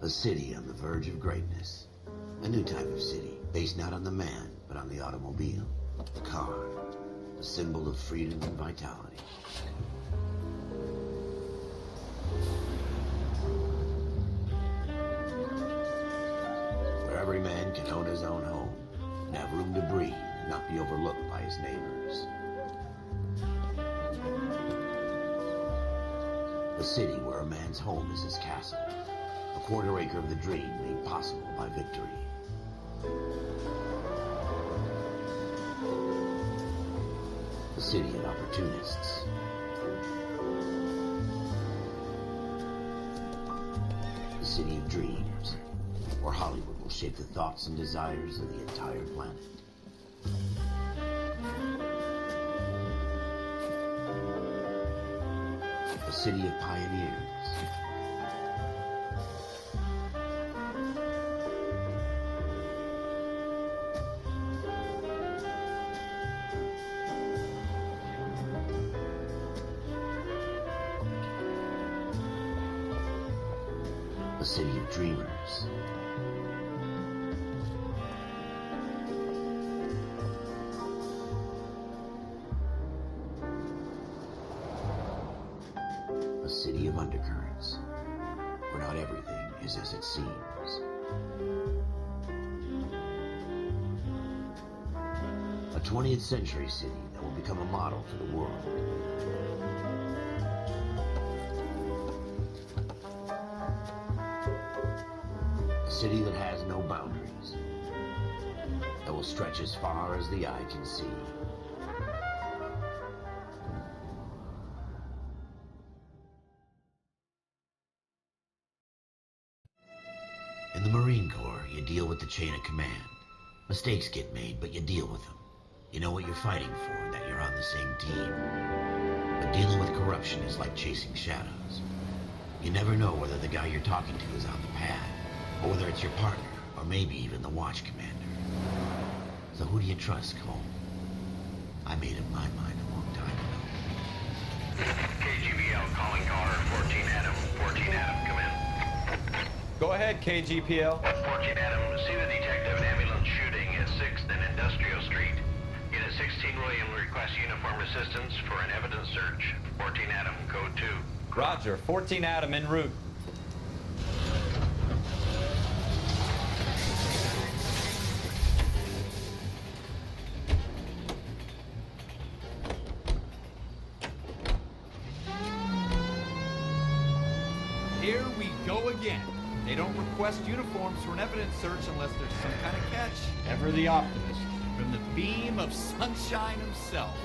A city on the verge of greatness. A new type of city, based not on the man, but on the automobile. The car. A symbol of freedom and vitality. Where every man can own his own home, and have room to breathe, and not be overlooked by his neighbors. A city where a man's home is his castle. A quarter acre of the dream made possible by victory. A city of opportunists. A city of dreams, where Hollywood will shape the thoughts and desires of the entire planet. A city of pioneers. A city of dreamers. A city of undercurrents, where not everything is as it seems. A 20th century city that will become a model for the world. A city that has no boundaries, that will stretch as far as the eye can see. In the Marine Corps, you deal with the chain of command. Mistakes get made, but you deal with them. You know what you're fighting for, and that you're on the same team. But dealing with corruption is like chasing shadows. You never know whether the guy you're talking to is on the pad, or whether it's your partner, or maybe even the watch commander. So who do you trust, Cole? I made up my mind a long time ago. KGBL calling caller 14 Adam. 14 Adam, come in. Go ahead, KGPL. 14 Adam, see the detective and ambulance shooting at 6th and Industrial Street. Unit 16 William requests uniform assistance for an evidence search. 14 Adam, code 2. Roger, 14 Adam en route. Here we go again. They don't request uniforms for an evidence search unless there's some kind of catch. Ever the optimist. From the beam of sunshine himself.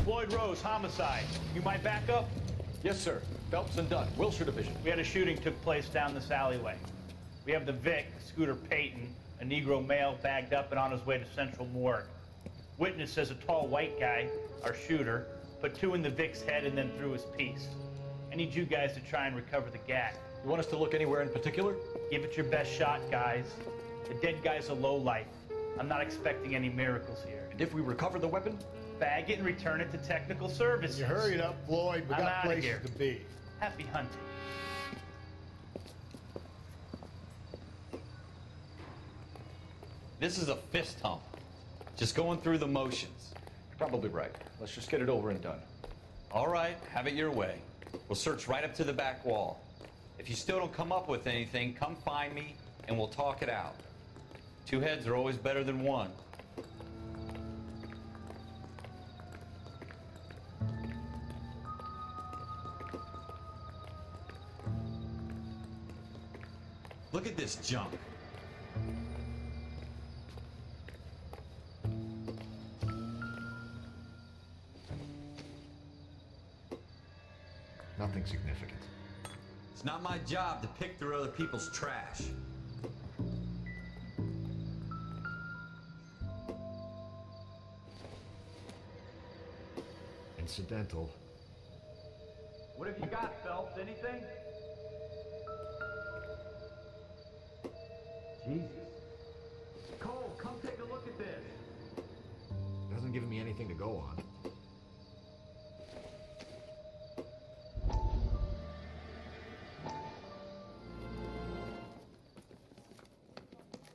Floyd Rose, homicide. You might back up? Yes, sir. Phelps and Dunn, Wilshire Division. We had a shooting took place down this alleyway. We have the Vic, Scooter Payton, a Negro male bagged up and on his way to Central Morgue. Witness says a tall white guy, our shooter, put 2 in the Vic's head and then threw his piece. I need you guys to try and recover the gat. You want us to look anywhere in particular? Give it your best shot, guys. The dead guy's a lowlife. I'm not expecting any miracles here. And if we recover the weapon? Bag it and return it to technical services. You hurry it up, Floyd. We I'm got outta places here. to be. Happy hunting. This is a fist hump. Just going through the motions. You're probably right. Let's just get it over and done. All right, have it your way. We'll search right up to the back wall. If you still don't come up with anything, come find me and we'll talk it out. 2 heads are always better than 1. Look at this junk. Nothing significant. It's not my job to pick through other people's trash. Incidental. What have you got, Phelps? Anything? Jesus. Cole, come take a look at this. giving me anything to go on.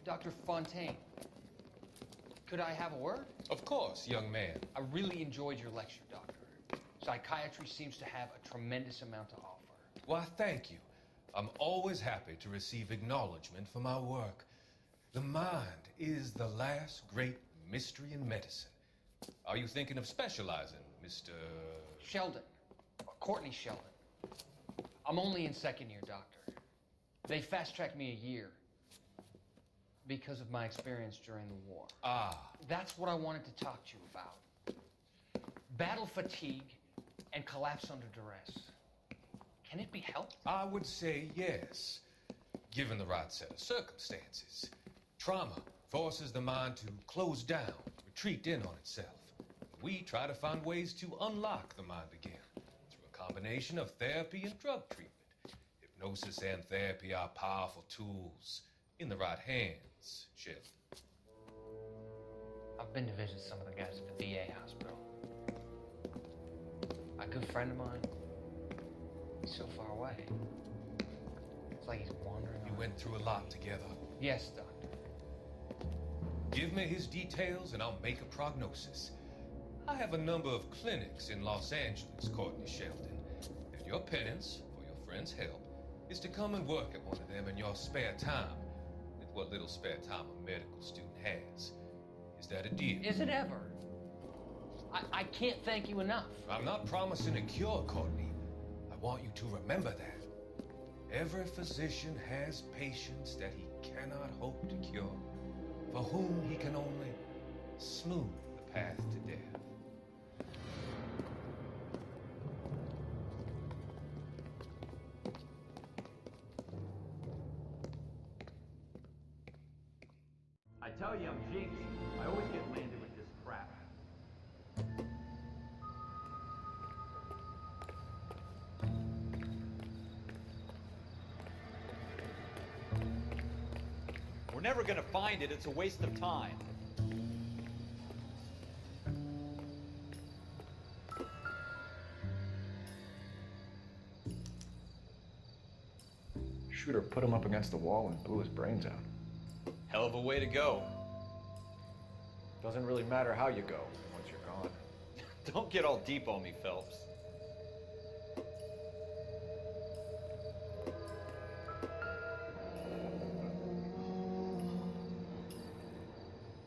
Dr. Fontaine, could I have a word? Of course, young man. I really enjoyed your lecture, Doctor. Psychiatry seems to have a tremendous amount to offer. Why, thank you. I'm always happy to receive acknowledgement for my work. The mind is the last great mystery in medicine. Are you thinking of specializing, Mr. Sheldon. Courtney Sheldon. I'm only in second year, Doctor. They fast-tracked me a year because of my experience during the war. Ah. That's what I wanted to talk to you about. Battle fatigue and collapse under duress. Can it be helped? I would say yes, given the right set of circumstances. Trauma forces the mind to close down, retreat in on itself. We try to find ways to unlock the mind again through a combination of therapy and drug treatment. Hypnosis and therapy are powerful tools in the right hands, Sheldon. I've been to visit some of the guys at the VA hospital. A good friend of mine, he's so far away. It's like he's wandering You around. went through a lot together. Yes, Doctor. Give me his details and I'll make a prognosis. I have a number of clinics in Los Angeles, Courtney Sheldon. And your penance, for your friend's help, is to come and work at one of them in your spare time, with what little spare time a medical student has. Is that a deal? Is it ever? I can't thank you enough. I'm not promising a cure, Courtney. I want you to remember that. Every physician has patients that he cannot hope to cure, for whom he can only smooth the path to death. I tell you, I'm jinxed. I always get landed with this crap. We're never gonna find it. It's a waste of time. Shooter put him up against the wall and blew his brains out. Hell of a way to go. Doesn't really matter how you go once you're gone. Don't get all deep on me, Phelps.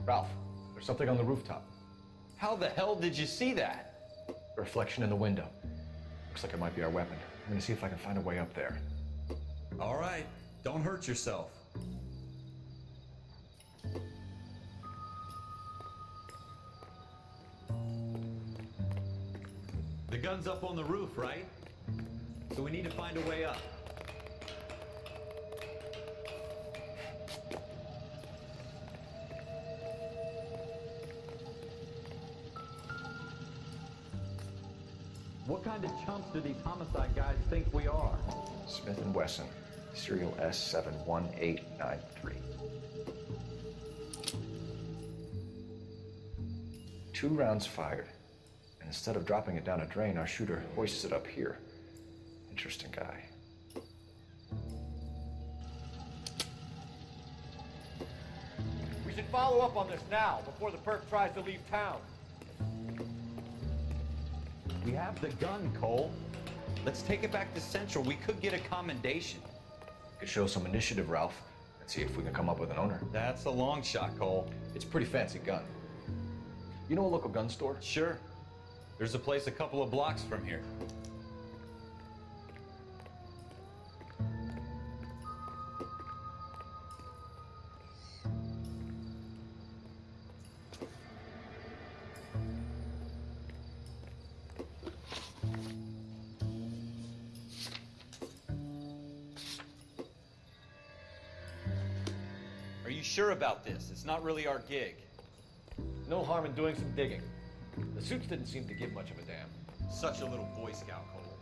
Ralph, there's something on the rooftop. How the hell did you see that? A reflection in the window. Looks like it might be our weapon. I'm gonna see if I can find a way up there. All right, don't hurt yourself. The gun's up on the roof, right? So we need to find a way up. What kind of chumps do these homicide guys think we are? Smith & Wesson, serial S71893. 2 rounds fired. And instead of dropping it down a drain, our shooter hoists it up here. Interesting guy. We should follow up on this now, before the perp tries to leave town. We have the gun, Cole. Let's take it back to Central. We could get a commendation. Could show some initiative, Ralph, and see if we can come up with an owner. That's a long shot, Cole. It's a pretty fancy gun. You know a local gun store? Sure. There's a place a couple of blocks from here. Are you sure about this? It's not really our gig. No harm in doing some digging. The suits didn't seem to give much of a damn. Such a little Boy Scout, Cole.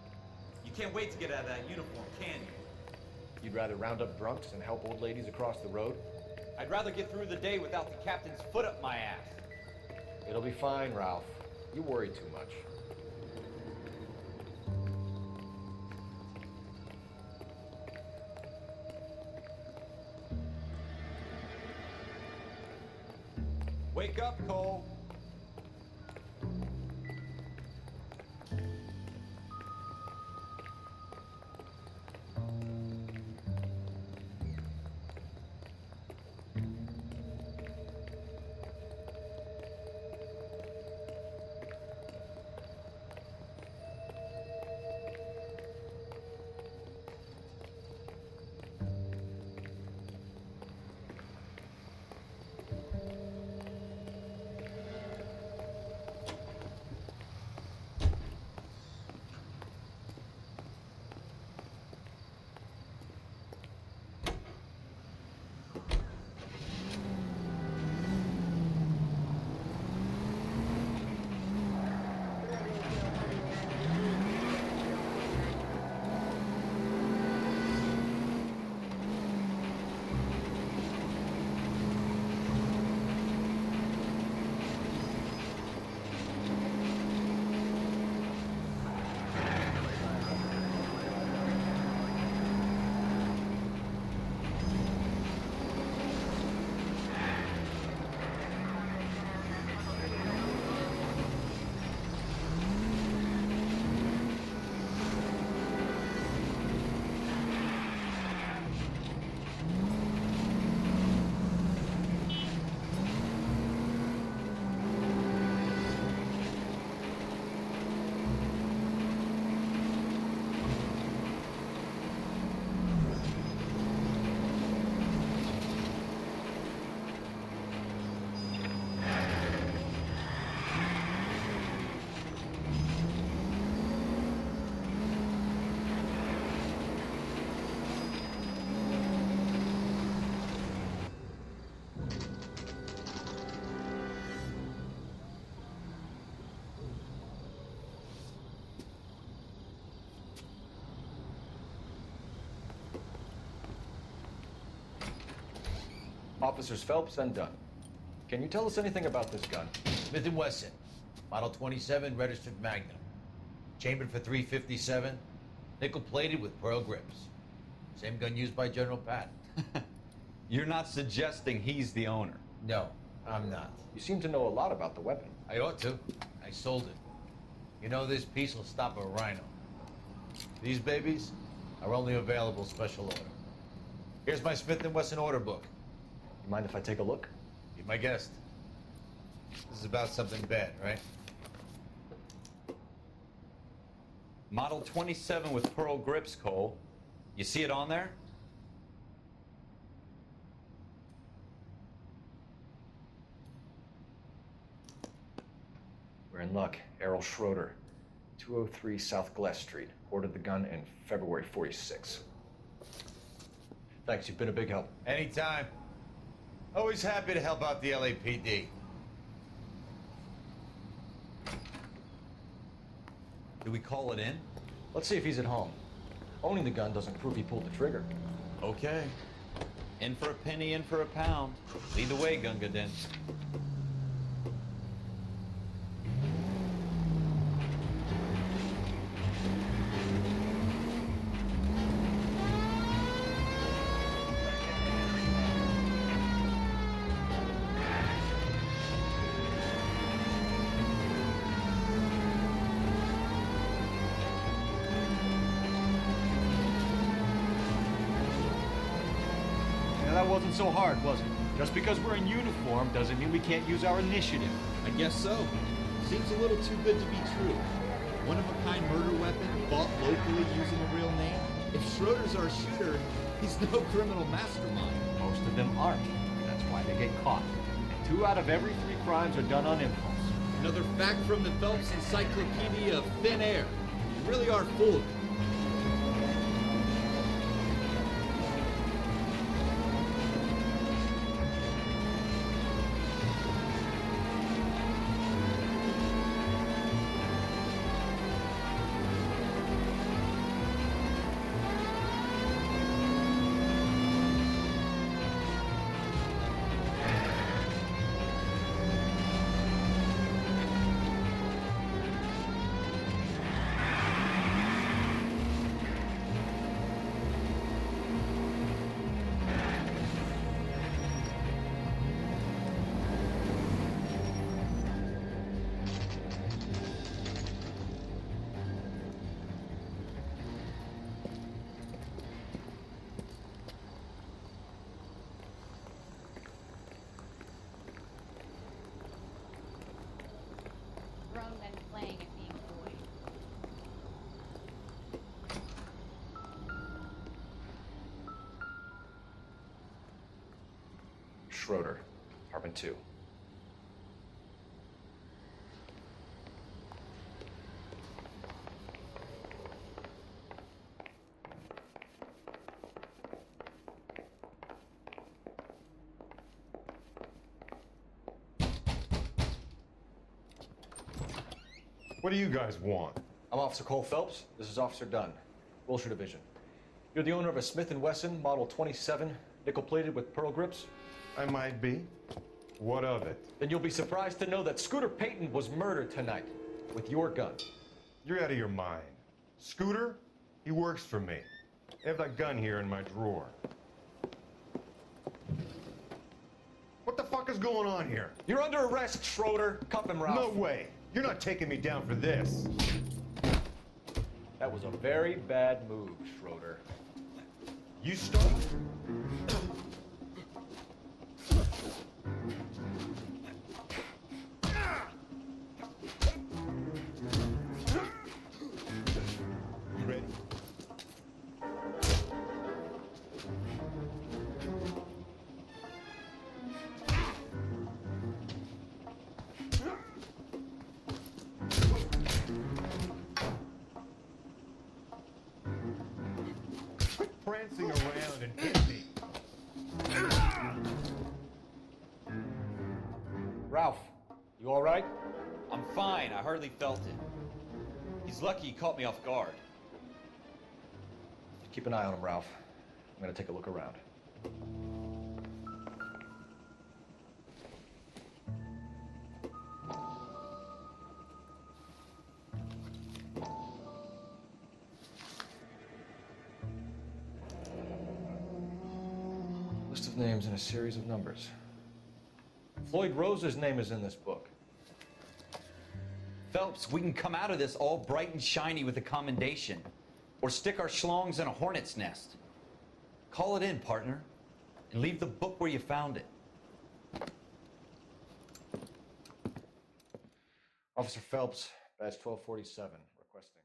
You can't wait to get out of that uniform, can you? You'd rather round up drunks and help old ladies across the road? I'd rather get through the day without the captain's foot up my ass. It'll be fine, Ralph. You worry too much. Wake up, Cole. Officers Phelps and Dunn. Can you tell us anything about this gun? Smith & Wesson, Model 27, registered Magnum. Chambered for .357, nickel-plated with pearl grips. Same gun used by General Patton. You're not suggesting he's the owner? No, I'm not. You seem to know a lot about the weapon. I ought to. I sold it. You know, this piece will stop a rhino. These babies are only available special order. Here's my Smith & Wesson order book. You mind if I take a look? Be my guest. This is about something bad, right? Model 27 with pearl grips, Cole. You see it on there? We're in luck. Errol Schroeder, 203 South Glass Street. Ordered the gun in February '46. Thanks, you've been a big help. Anytime. Always happy to help out the LAPD. Do we call it in? Let's see if he's at home. Owning the gun doesn't prove he pulled the trigger. Okay. In for a penny, in for a pound. Lead the way, Gunga Din. That wasn't so hard, was it? Just because we're in uniform doesn't mean we can't use our initiative. I guess so. Seems a little too good to be true. One-of-a-kind murder weapon bought locally using a real name. If Schroeder's our shooter, he's no criminal mastermind. Most of them aren't. That's why they get caught. And 2 out of every 3 crimes are done on impulse. Another fact from the Phelps Encyclopedia of Thin Air. You really are full of it. Schroeder, apartment 2. What do you guys want? I'm Officer Cole Phelps. This is Officer Dunn, Wilshire Division. You're the owner of a Smith & Wesson Model 27, nickel-plated with pearl grips? I might be. What of it? Then you'll be surprised to know that Scooter Payton was murdered tonight with your gun. You're out of your mind. Scooter? He works for me. I have that gun here in my drawer. What the fuck is going on here? You're under arrest, Schroeder. Cuff him, Ralph. No way. You're not taking me down for this. That was a very bad move, Schroeder. You stop. You ready? Quit prancing around and hit me. Ralph, you all right? I'm fine. I hardly felt it. He's lucky he caught me off guard. Keep an eye on him, Ralph. I'm gonna take a look around. List of names and a series of numbers. Floyd Rose's name is in this book. Phelps, we can come out of this all bright and shiny with a commendation. Or stick our schlongs in a hornet's nest. Call it in, partner. And leave the book where you found it. Officer Phelps, badge 1247, requesting.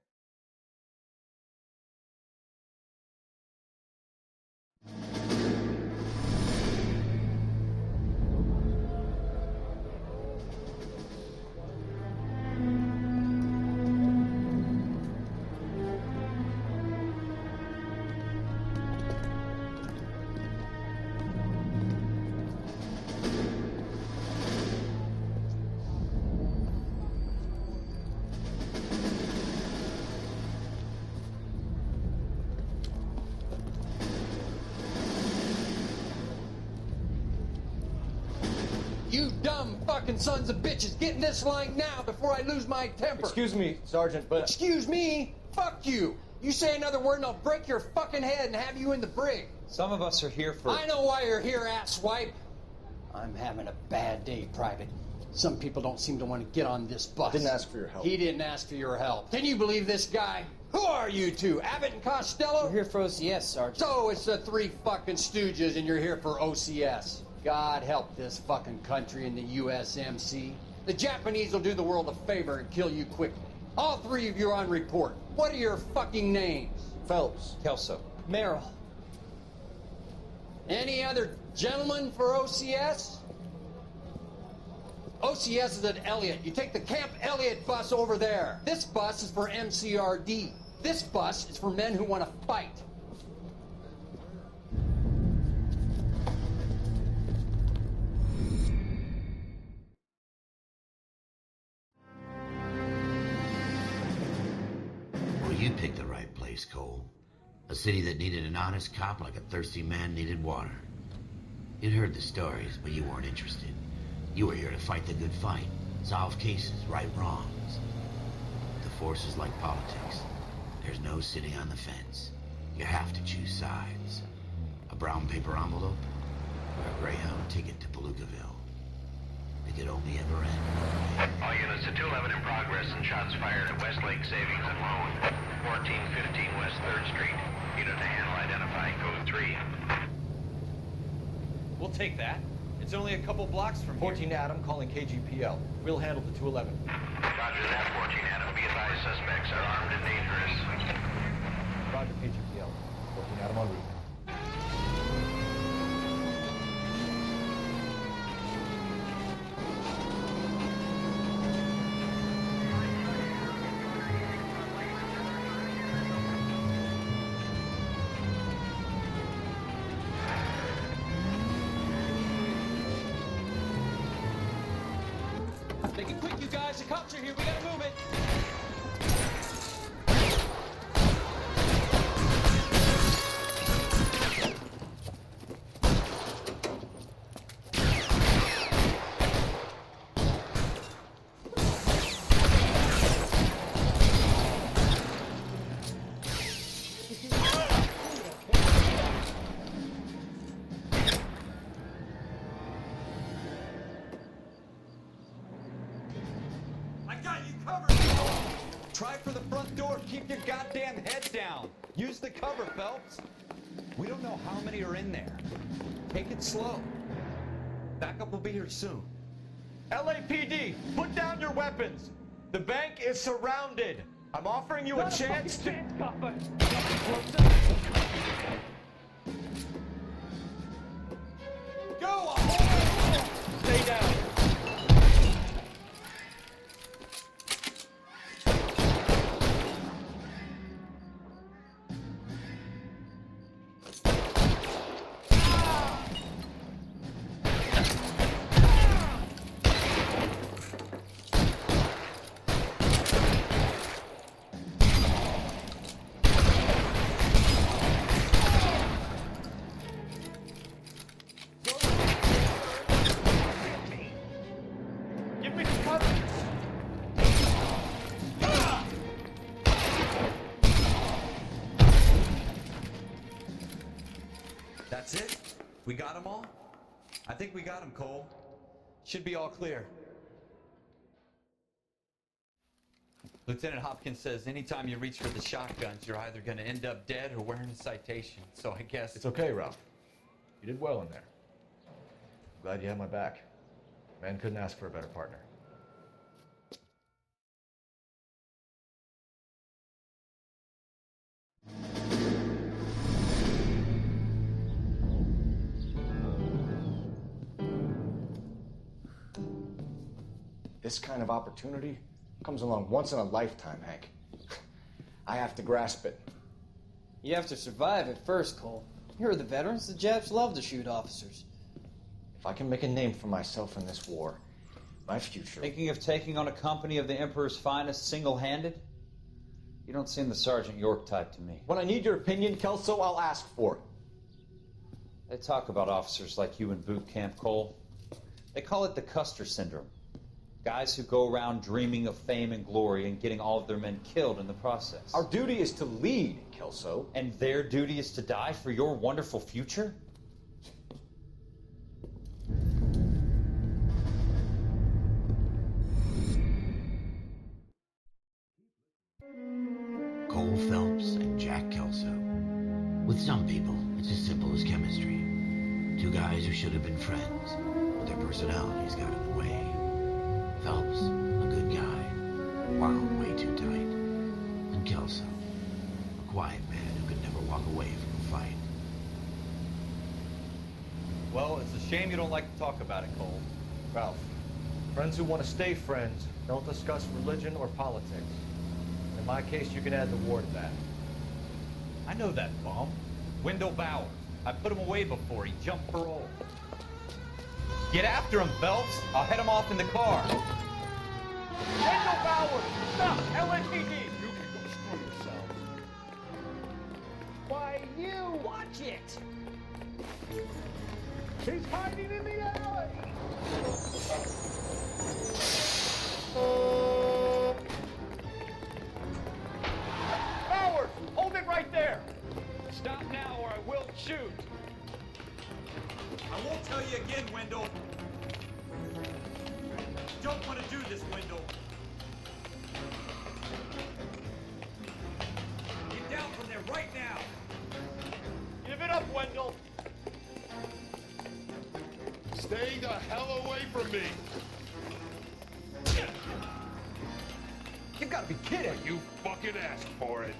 You dumb fucking sons of bitches, get in this line now before I lose my temper. Excuse me, Sergeant, but... Excuse me? Fuck you. You say another word and I'll break your fucking head and have you in the brig. Some of us are here for... I know why you're here, asswipe. I'm having a bad day, Private. Some people don't seem to want to get on this bus. Didn't ask for your help. He didn't ask for your help. Can you believe this guy? Who are you two? Abbott and Costello? We're here for OCS, Sergeant. So it's the three fucking stooges and you're here for OCS. God help this fucking country and the USMC. The Japanese will do the world a favor and kill you quickly. All three of you are on report. What are your fucking names? Phelps. Kelso. Merrill. Any other gentlemen for OCS? OCS is at Elliott. You take the Camp Elliott bus over there. This bus is for MCRD. This bus is for men who want to fight. Well, you picked the right place, Cole. A city that needed an honest cop like a thirsty man needed water. You'd heard the stories, but you weren't interested. You were here to fight the good fight, solve cases, right wrongs. The force is like politics. There's no sitting on the fence. You have to choose sides. A brown paper envelope or a Greyhound ticket to Palookaville. It could only ever end. All units to 211 in progress and shots fired at Westlake Savings and Loan, 1415 West 3rd Street. Unit to handle identify code 3. We'll take that. It's only a couple blocks from 14 Adam calling KGPL. We'll handle the 211. Roger that, 14 Adam. Be advised, suspects are armed and dangerous. Roger, KGPL. 14 Adam en route. Make it quick, you guys. The cops are here. We gotta move it. Try for the front door. Keep your goddamn head down. Use the cover, Phelps. We don't know how many are in there. Take it slow. Backup will be here soon. LAPD, put down your weapons. The bank is surrounded. I'm offering you a chance to... Go on! Stay down. That's it? We got them all? I think we got them, Cole. Should be all clear. Lieutenant Hopkins says anytime you reach for the shotguns, you're either going to end up dead or wearing a citation. So I guess... It's okay, Ralph. You did well in there. I'm glad you had my back. Man couldn't ask for a better partner. This kind of opportunity comes along once in a lifetime, Hank. I have to grasp it. You have to survive it first, Cole. Here are the veterans. The Japs love to shoot officers. If I can make a name for myself in this war, my future... Thinking of taking on a company of the Emperor's finest single-handed? You don't seem the Sergeant York type to me. When I need your opinion, Kelso, I'll ask for it. They talk about officers like you in boot camp, Cole. They call it the Custer syndrome. Guys who go around dreaming of fame and glory and getting all of their men killed in the process. Our duty is to lead, Kelso. And their duty is to die for your wonderful future? Cole Phelps and Jack Kelso. With some people, it's as simple as chemistry. Two guys who should have been friends, but their personalities got in the way. Phelps, a good guy, wound way too tight. And Kelso, a quiet man who could never walk away from a fight. Well, it's a shame you don't like to talk about it, Cole. Ralph, friends who want to stay friends don't discuss religion or politics. In my case, you can add the war to that. I know that bum. Wendell Bowers. I put him away before. He jumped parole. Get after him, Phelps. I'll head him off in the car. Wendell Bowers! Stop! LAPD! You can go screw yourself. Why, you! Watch it! He's hiding in the alley! Bowers! Hold it right there! Stop now or I will shoot! I won't tell you again, Wendell. Don't want to do this, Wendell. Get down from there right now. Give it up, Wendell! Stay the hell away from me! You gotta be kidding! You fucking asked for it!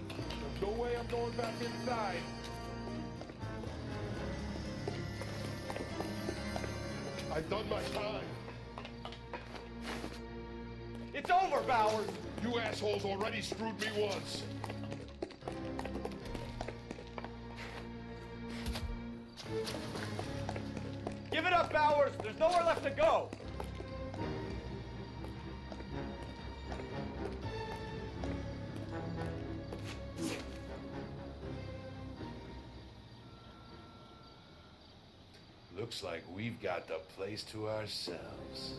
There's no way I'm going back inside. I've done my time. It's over, Bowers! You assholes already screwed me once. 2.5 hours. There's nowhere left to go. Looks like we've got the place to ourselves.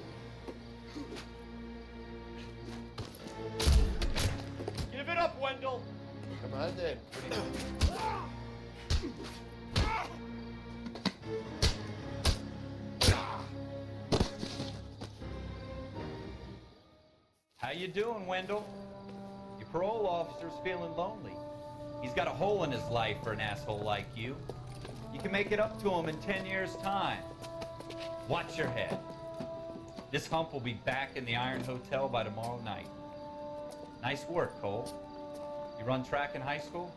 Give it up, Wendell. Come on then. How you doing, Wendell? Your parole officer's feeling lonely. He's got a hole in his life for an asshole like you. You can make it up to him in 10 years' time. Watch your head. This hump will be back in the Iron Hotel by tomorrow night. Nice work, Cole. You run track in high school?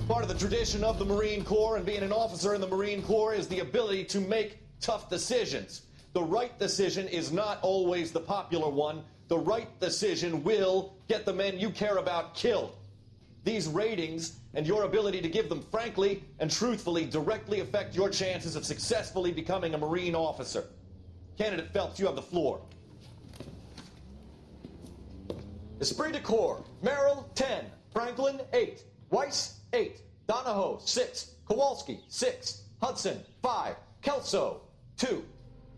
Part of the tradition of the Marine Corps and being an officer in the Marine Corps is the ability to make tough decisions. The right decision is not always the popular one. The right decision will get the men you care about killed. These ratings and your ability to give them frankly and truthfully directly affect your chances of successfully becoming a Marine officer. Candidate Phelps, you have the floor. Esprit de Corps, Merrill, 10. Franklin, 8. Weiss, 8. Donahoe, 6. Kowalski, 6. Hudson, 5. Kelso, 2.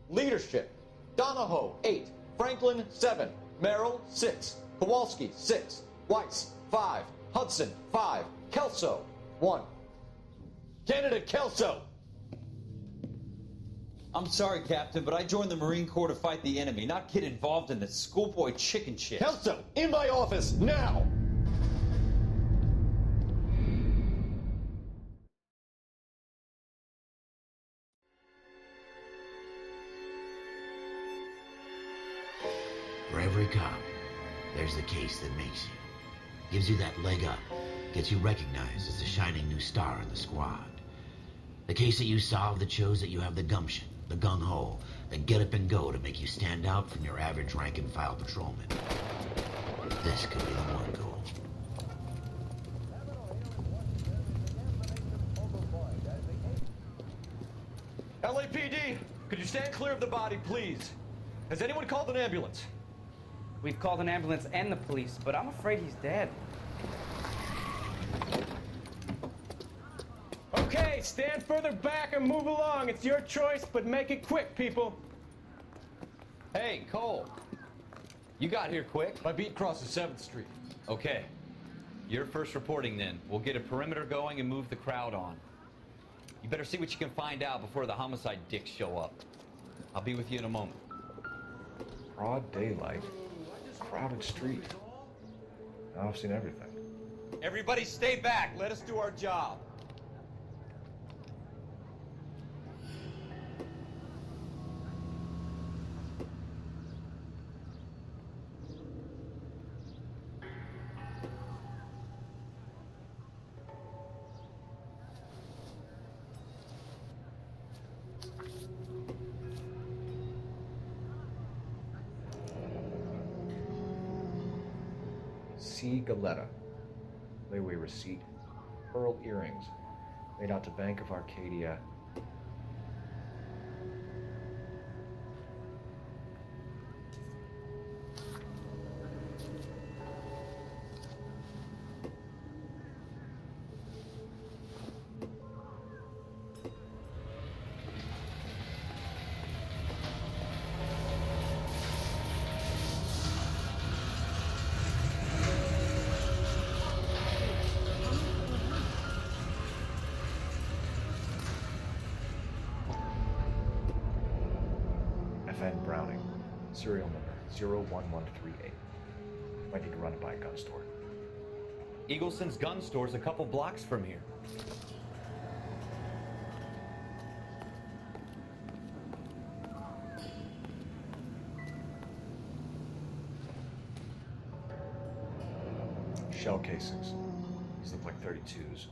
Leadership, Donahoe, 8. Franklin, 7. Merrill, 6. Kowalski, 6. Weiss, 5. Hudson, 5. Kelso, 1. Candidate Kelso! I'm sorry, Captain, but I joined the Marine Corps to fight the enemy, not get involved in the schoolboy chicken shit. Kelso, in my office, now! For every cop, there's the case that makes you. Gives you that leg up. Gets you recognized as the shining new star in the squad. The case that you solved that shows that you have the gumption, the gung-ho, the get up and go to make you stand out from your average rank-and-file patrolman. This could be the one goal. LAPD, could you stand clear of the body, please? Has anyone called an ambulance? We've called an ambulance and the police, but I'm afraid he's dead. Okay, stand further back and move along. It's your choice, but make it quick, people. Hey, Cole. You got here quick. My beat crosses 7th Street. Okay. You're first reporting then. We'll get a perimeter going and move the crowd on. You better see what you can find out before the homicide dicks show up. I'll be with you in a moment. Broad daylight. Crowded street. Now I've seen everything. Everybody stay back. Let us do our job. C. Galetta. Layaway receipt. Pearl earrings. Made out to Bank of Arcadia. Browning, serial number 01138. Might need to run it by a gun store. Eagleson's gun store's a couple blocks from here. Shell casings. These look like 32s.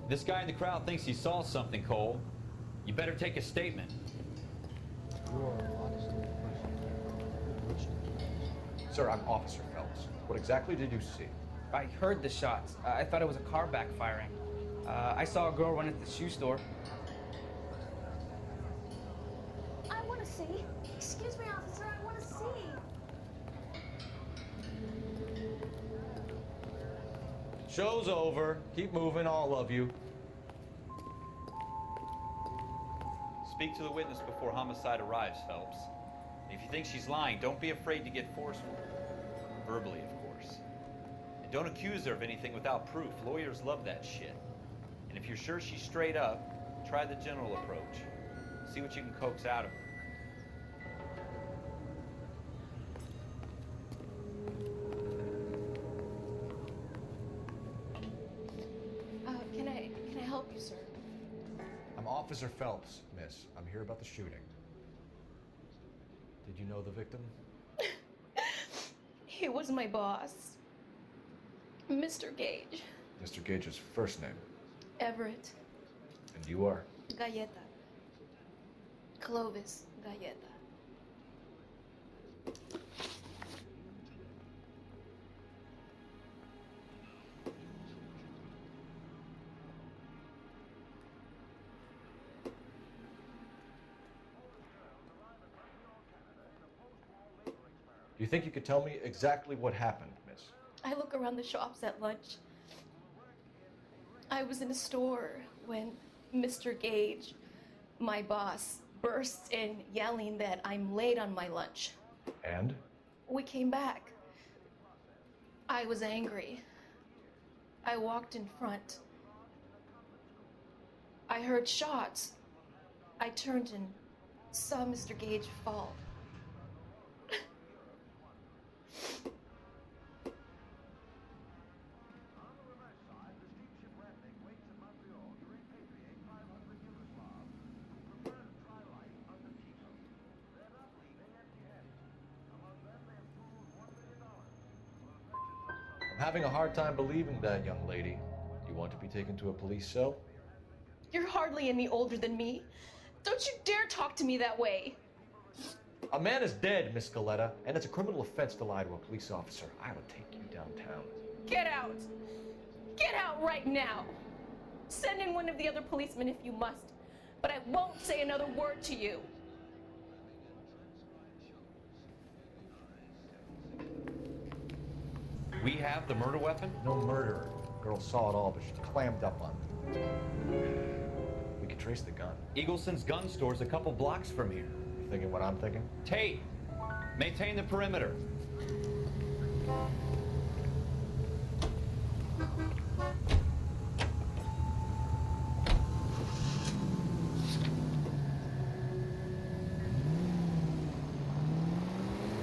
This guy in the crowd thinks he saw something, Cole. You better take a statement. Sir, I'm Officer Phelps. What exactly did you see? I heard the shots. I thought it was a car backfiring. I saw a girl run into the shoe store. I want to see. Excuse me, officer, I want to see. Show's over. Keep moving, all of you. Speak to the witness before homicide arrives, Phelps. If you think she's lying, don't be afraid to get forceful. Verbally, of course. And don't accuse her of anything without proof. Lawyers love that shit. And if you're sure she's straight up, try the general approach. See what you can coax out of her. Can I help you, sir? I'm Officer Phelps, miss. I'm here about the shooting. Did you know the victim? He was my boss, Mr. Gage. Mr. Gage's first name. Everett. And you are? Galleta. Clovis Galleta. Do you think you could tell me exactly what happened, miss? I look around the shops at lunch. I was in a store when Mr. Gage, my boss, bursts in yelling that I'm late on my lunch. And? We came back. I was angry. I walked in front. I heard shots. I turned and saw Mr. Gage fall. I'm having a hard time believing that, young lady. Do you want to be taken to a police cell? You're hardly any older than me. Don't you dare talk to me that way. A man is dead, Miss Galleta, and it's a criminal offense to lie to a police officer. I will take you downtown. Get out! Get out right now! Send in one of the other policemen if you must, but I won't say another word to you. We have the murder weapon? No murderer. The girl saw it all, but she clammed up on it. We can trace the gun. Eagleson's gun store's a couple blocks from here. You thinking what I'm thinking? Tate, maintain the perimeter.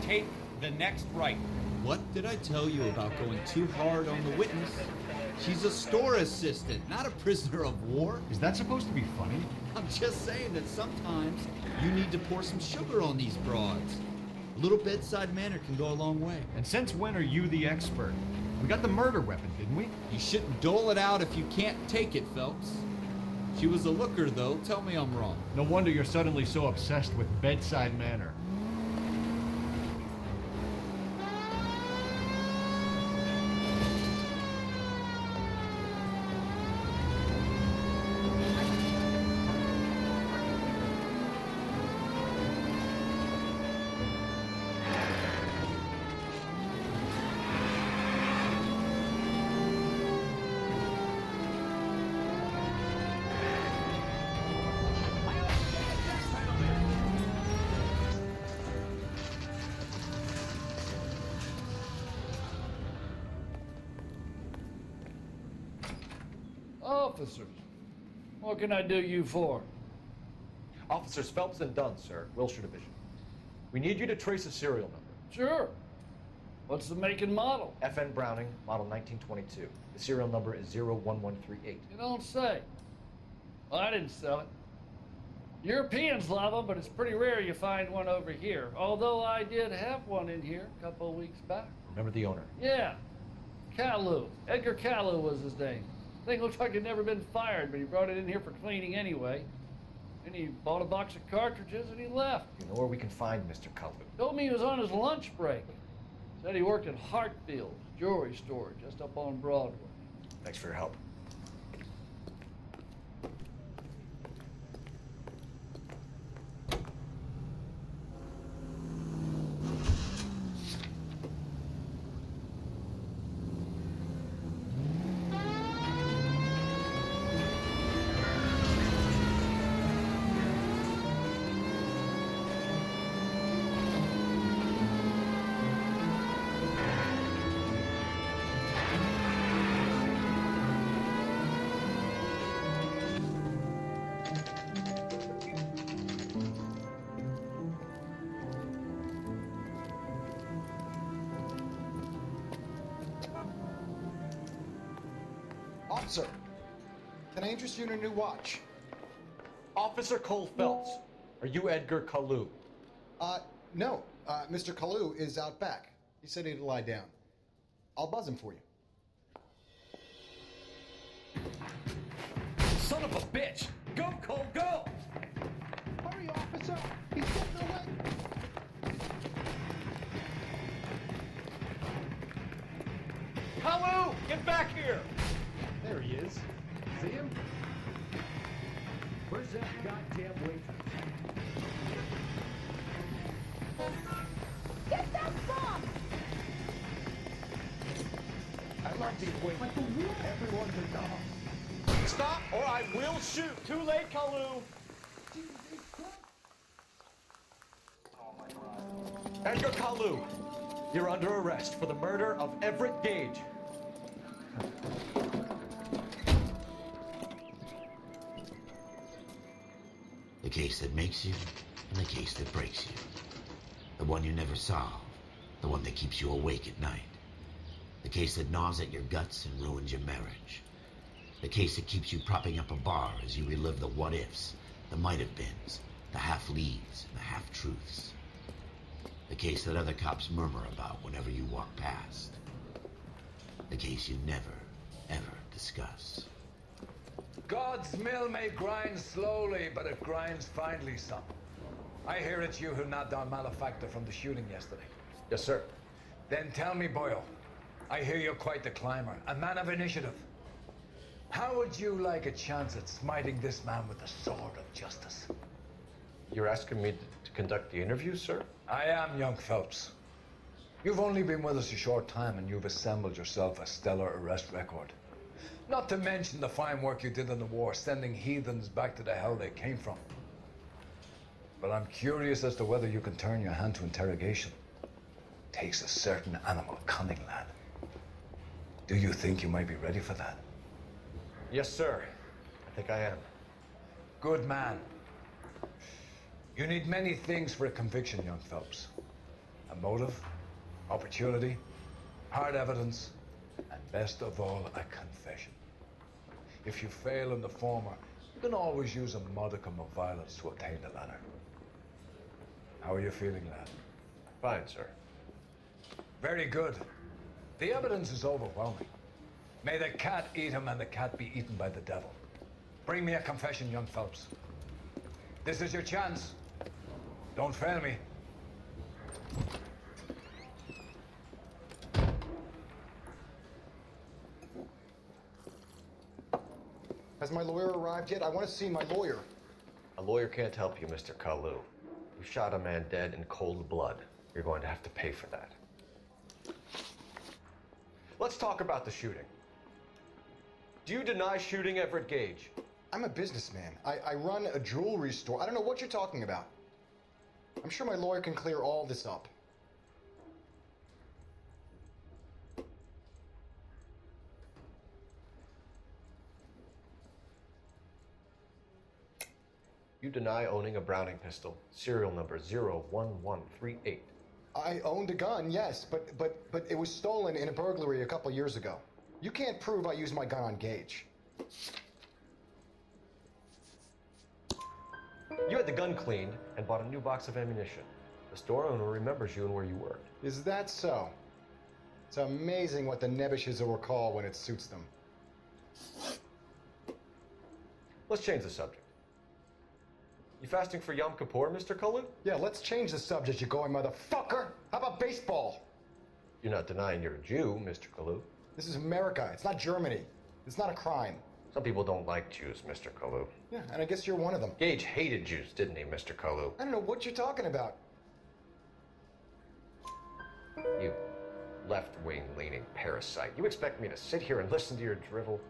Take the next right. What did I tell you about going too hard on the witness? She's a store assistant, not a prisoner of war. Is that supposed to be funny? I'm just saying that sometimes you need to pour some sugar on these broads. A little bedside manner can go a long way. And since when are you the expert? We got the murder weapon, didn't we? You shouldn't dole it out if you can't take it, Phelps. She was a looker, though. Tell me I'm wrong. No wonder you're suddenly so obsessed with bedside manner. Officers, what can I do you for? Officers Phelps and Dunn, sir, Wilshire Division. We need you to trace a serial number. Sure. What's the make and model? FN Browning, model 1922. The serial number is 01138. You don't say. Well, I didn't sell it. Europeans love them, but it's pretty rare you find one over here. Although I did have one in here a couple of weeks back. Remember the owner? Yeah. Caillou. Edgar Caillou was his name. Thing looks like he'd never been fired, but he brought it in here for cleaning anyway. And he bought a box of cartridges and he left. You know where we can find Mr. Caillou? Told me he was on his lunch break. Said he worked at Hartfield's jewelry store just up on Broadway. Thanks for your help. Officer, can I interest you in a new watch? Officer Cole Phelps, are you Edgar Kalu? No. Mr. Kalu is out back. He said he'd lie down. I'll buzz him for you. Son of a bitch! Go, Cole, go! Hurry, officer! He's getting away! Kalu, get back here! There he is. See him? Where's that goddamn waitress? Get that bomb! I love these waitresses. Everyone's a dog. Stop, or I will shoot! Too late, Kalu! Edgar Kalu, you're under arrest for the murder of Everett Gage. The case that makes you, and the case that breaks you. The one you never solve, the one that keeps you awake at night. The case that gnaws at your guts and ruins your marriage. The case that keeps you propping up a bar as you relive the what-ifs, the might-have-beens, the half-leaves, and the half-truths. The case that other cops murmur about whenever you walk past. The case you never, ever discuss. God's mill may grind slowly, but it grinds finely, son. I hear it's you who nabbed our malefactor from the shooting yesterday. Yes, sir. Then tell me, Boyle, I hear you're quite the climber, a man of initiative. How would you like a chance at smiting this man with the sword of justice? You're asking me to conduct the interview, sir? I am, young Phelps. You've only been with us a short time and you've assembled yourself a stellar arrest record. Not to mention the fine work you did in the war, sending heathens back to the hell they came from. But I'm curious as to whether you can turn your hand to interrogation. Takes a certain animal cunning, lad. Do you think you might be ready for that? Yes, sir. I think I am. Good man. You need many things for a conviction, young Phelps. A motive, opportunity, hard evidence, and best of all, a confession. If you fail in the former, you can always use a modicum of violence to obtain the latter. How are you feeling, lad? Fine, sir. Very good. The evidence is overwhelming. May the cat eat him and the cat be eaten by the devil. Bring me a confession, young Phelps. This is your chance. Don't fail me. Has my lawyer arrived yet? I want to see my lawyer. A lawyer can't help you, Mr. Kalu. You shot a man dead in cold blood. You're going to have to pay for that. Let's talk about the shooting. Do you deny shooting Everett Gage? I'm a businessman. I run a jewelry store. I don't know what you're talking about. I'm sure my lawyer can clear all this up. You deny owning a Browning pistol, serial number 01138. I owned a gun, yes, but it was stolen in a burglary a couple years ago. You can't prove I used my gun on Gage. You had the gun cleaned and bought a new box of ammunition. The store owner remembers you and where you worked. Is that so? It's amazing what the nebbishes will recall when it suits them. Let's change the subject. You fasting for Yom Kippur, Mr. Cullen? Yeah, let's change the subject, you going motherfucker. How about baseball? You're not denying you're a Jew, Mr. Kalu. This is America. It's not Germany. It's not a crime. Some people don't like Jews, Mr. Kalu. Yeah, and I guess you're one of them. Gage hated Jews, didn't he, Mr. Kalu? I don't know what you're talking about. You left-wing leaning parasite. You expect me to sit here and listen to your drivel?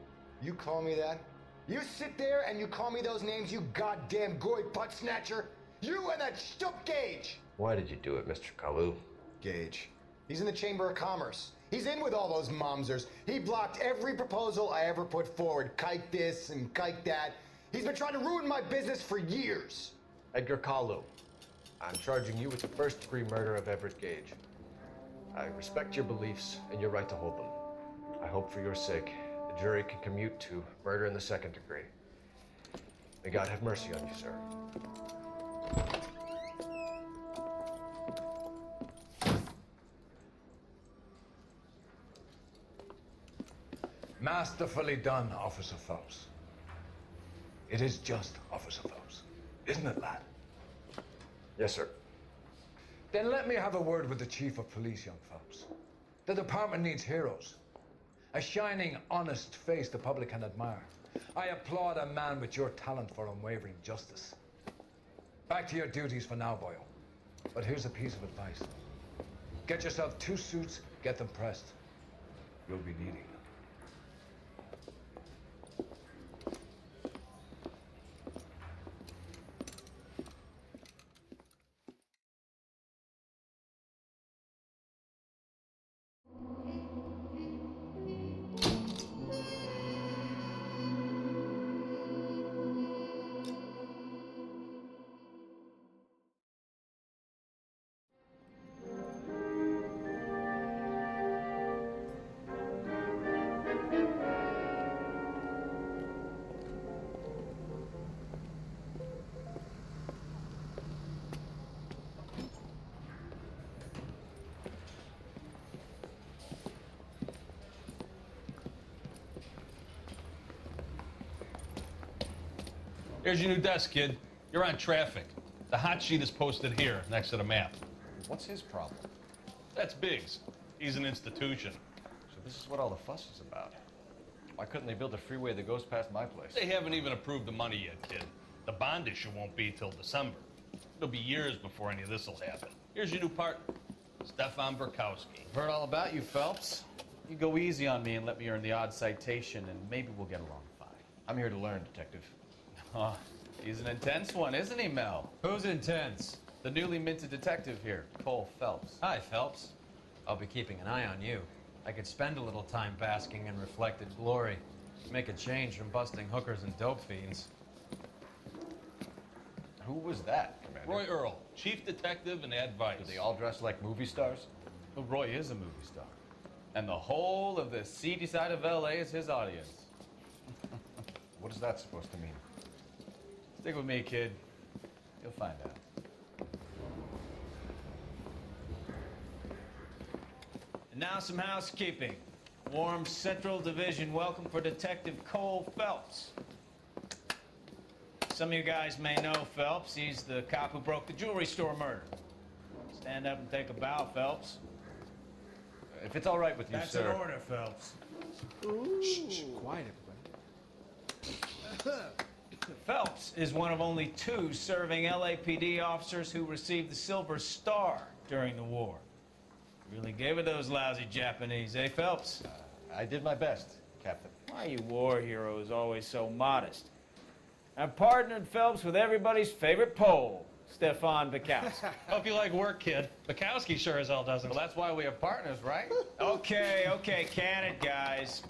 You call me that? You sit there and you call me those names, you goddamn goy butt snatcher? You and that stup Gage! Why did you do it, Mr. Kalu? Gage. He's in the Chamber of Commerce. He's in with all those momsers. He blocked every proposal I ever put forward. Kike this and kike that. He's been trying to ruin my business for years. Edgar Kalu, I'm charging you with the first-degree murder of Everett Gage. I respect your beliefs and your right to hold them. I hope for your sake the jury can commute to murder in the second degree. May God have mercy on you, sir. Masterfully done, Officer Phelps. It is just, Officer Phelps. Isn't it, lad? Yes, sir. Then let me have a word with the Chief of Police, young Phelps. The department needs heroes. A shining, honest face the public can admire. I applaud a man with your talent for unwavering justice. Back to your duties for now, boyo. But here's a piece of advice. Get yourself 2 suits, get them pressed. You'll be needing them. Here's your new desk, kid. You're on traffic. The hot sheet is posted here, next to the map. What's his problem? That's Biggs. He's an institution. So this is what all the fuss is about. Why couldn't they build a freeway that goes past my place? They haven't even approved the money yet, kid. The bond issue won't be till December. It'll be years before any of this will happen. Here's your new partner, Stefan Burkowski. I've heard all about you, Phelps. You go easy on me and let me earn the odd citation, and maybe we'll get along fine. I'm here to learn, Detective. Oh, he's an intense one, isn't he, Mel? Who's intense? The newly minted detective here, Cole Phelps. Hi, Phelps. I'll be keeping an eye on you. I could spend a little time basking in reflected glory. Make a change from busting hookers and dope fiends. Who was that, Commander? Roy Earl, chief detective and advice. Do they all dress like movie stars? Well, Roy is a movie star. And the whole of the seedy side of L.A. is his audience. What is that supposed to mean? Stick with me, kid. You'll find out. And now some housekeeping. Warm Central Division welcome for Detective Cole Phelps. Some of you guys may know Phelps. He's the cop who broke the jewelry store murder. Stand up and take a bow, Phelps. If it's all right with you, That's sir. That's an order, Phelps. Shh, quiet, everybody. Phelps is one of only 2 serving LAPD officers who received the Silver Star during the war. Really gave it those lousy Japanese, eh, Phelps? I did my best, Captain. Why are you war heroes always so modest? I've partnered Phelps with everybody's favorite Pole, Stefan Bukowski. Hope you like work, kid. Bukowski sure as hell doesn't. Well, that's why we have partners, right? Okay, can it, guys.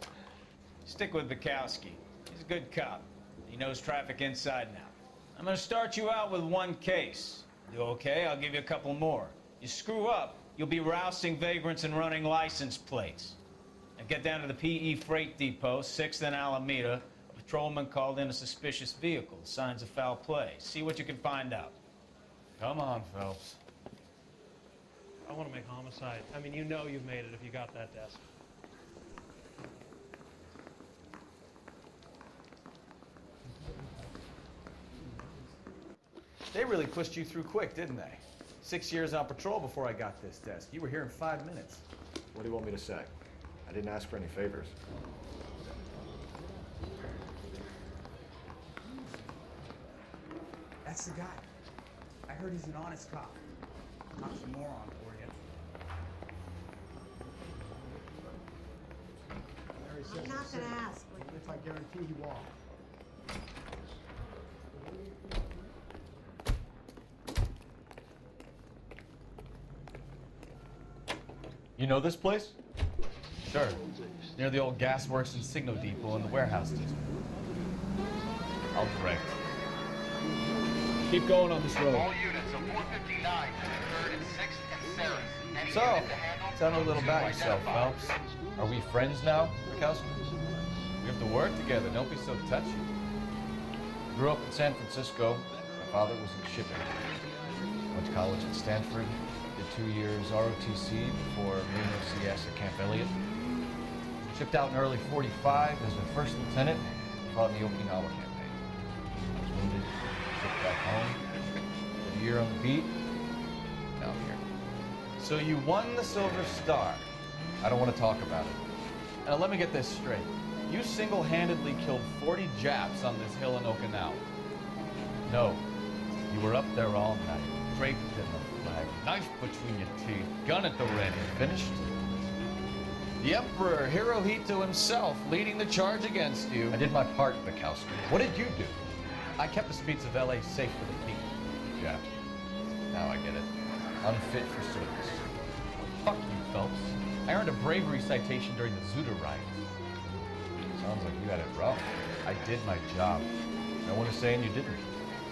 Stick with Bukowski. He's a good cop. He knows traffic inside and out. I'm going to start you out with 1 case. Do okay? I'll give you a couple more. You screw up, you'll be rousting vagrants and running license plates. Now get down to the PE Freight Depot, 6th and Alameda. A patrolman called in a suspicious vehicle. Signs of foul play. See what you can find out. Come on, Phelps. I want to make homicide. I mean, you know you've made it if you got that desk. They really pushed you through quick, didn't they? 6 years on patrol before I got this desk. You were here in 5 minutes. What do you want me to say? I didn't ask for any favors. That's the guy. I heard he's an honest cop. Not some moron for you. I'm not gonna ask. If I guarantee he won't. You know this place? Sure. Near the old gasworks and signal depot and the warehouse district. I'll direct. Keep going on this road. All units of 459 to the 3rd and 6th and Sarah's. Any So, unit to handle, tell me a little code about 2 yourself, identified. Phelps. Are we friends now, Mikowski? We have to work together. Don't be so touchy. Grew up in San Francisco. My father was in shipping. Went to college at Stanford. Did 2 years ROTC before Marine OCS at Camp Elliott. Shipped out in early '45 as a first lieutenant. Fought in the Okinawa campaign. I was wounded. Shipped back home. Did a year on the beat. Now I'm here. So you won the Silver Star. I don't want to talk about it. Now let me get this straight. You single-handedly killed 40 Japs on this hill in Okinawa. No, you were up there all night, draped in the flag, knife between your teeth, gun at the ready. Finished? The Emperor Hirohito himself leading the charge against you. I did my part, Mikowski. What did you do? I kept the streets of LA safe for the people. Yeah, now I get it. Unfit for service. Fuck you, Phelps. I earned a bravery citation during the Zuda riots. Sounds like you had it rough. I did my job. No one is saying you didn't.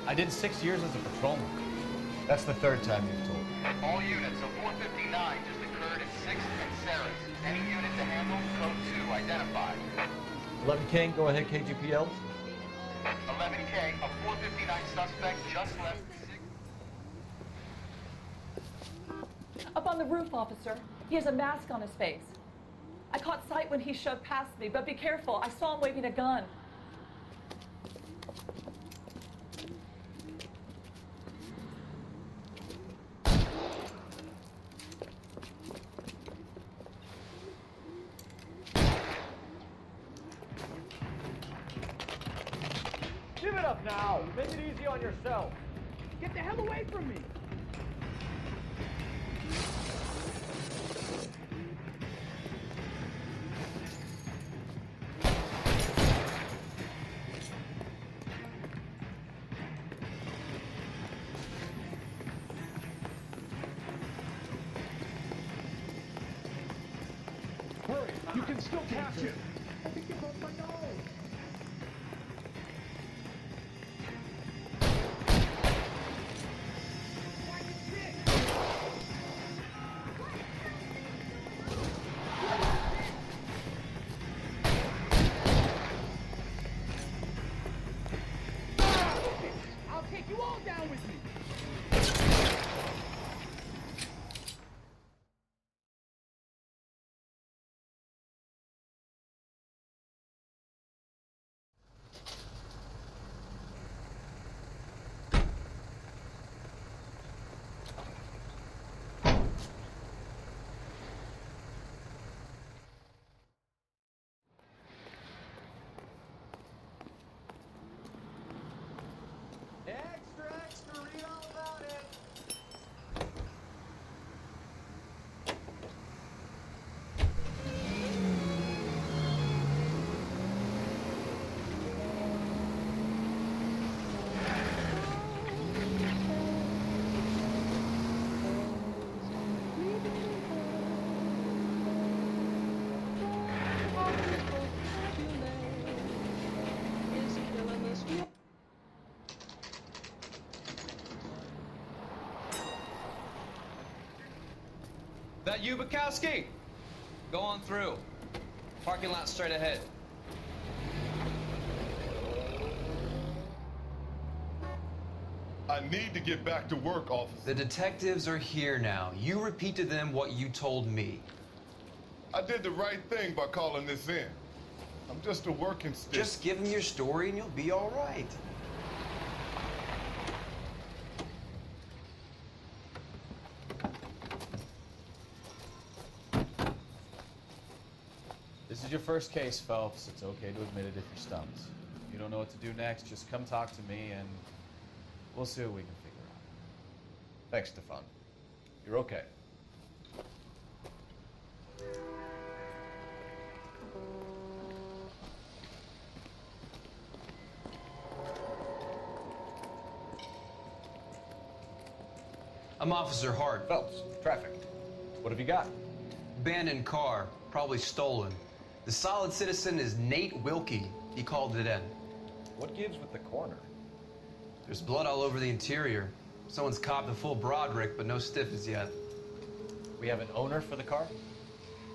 I did 6 years as a patrolman. That's the 3rd time you've told me. All units of 459 to the 3rd and 6th and Sarah's. Any unit to handle, code 2 identified. 11 King, go ahead, KGPL. 11K, a 459 suspect just left. Up on the roof, officer. He has a mask on his face. I caught sight when he shoved past me, but be careful. I saw him waving a gun. Give it up now. Make it easy on yourself. Get the hell away from me. Hurry, you can still catch him. I think you broke my nose. I'll take you all down with me. Extra, extra, read all about it. That you, Bukowski? Go on through. Parking lot straight ahead. I need to get back to work, officer. The detectives are here now. You repeat to them what you told me. I did the right thing by calling this in. I'm just a working stick. Just give them your story and you'll be all right. This is your first case, Phelps. It's okay to admit it if you're stumped. If you don't know what to do next, just come talk to me and we'll see what we can figure out. Thanks, Stefan. You're okay. I'm Officer Hart. Phelps, traffic. What have you got? Abandoned car, probably stolen. The solid citizen is Nate Wilkie. He called it in. What gives with the corner? There's blood all over the interior. Someone's copped a full Broderick, but no stiff as yet. We have an owner for the car?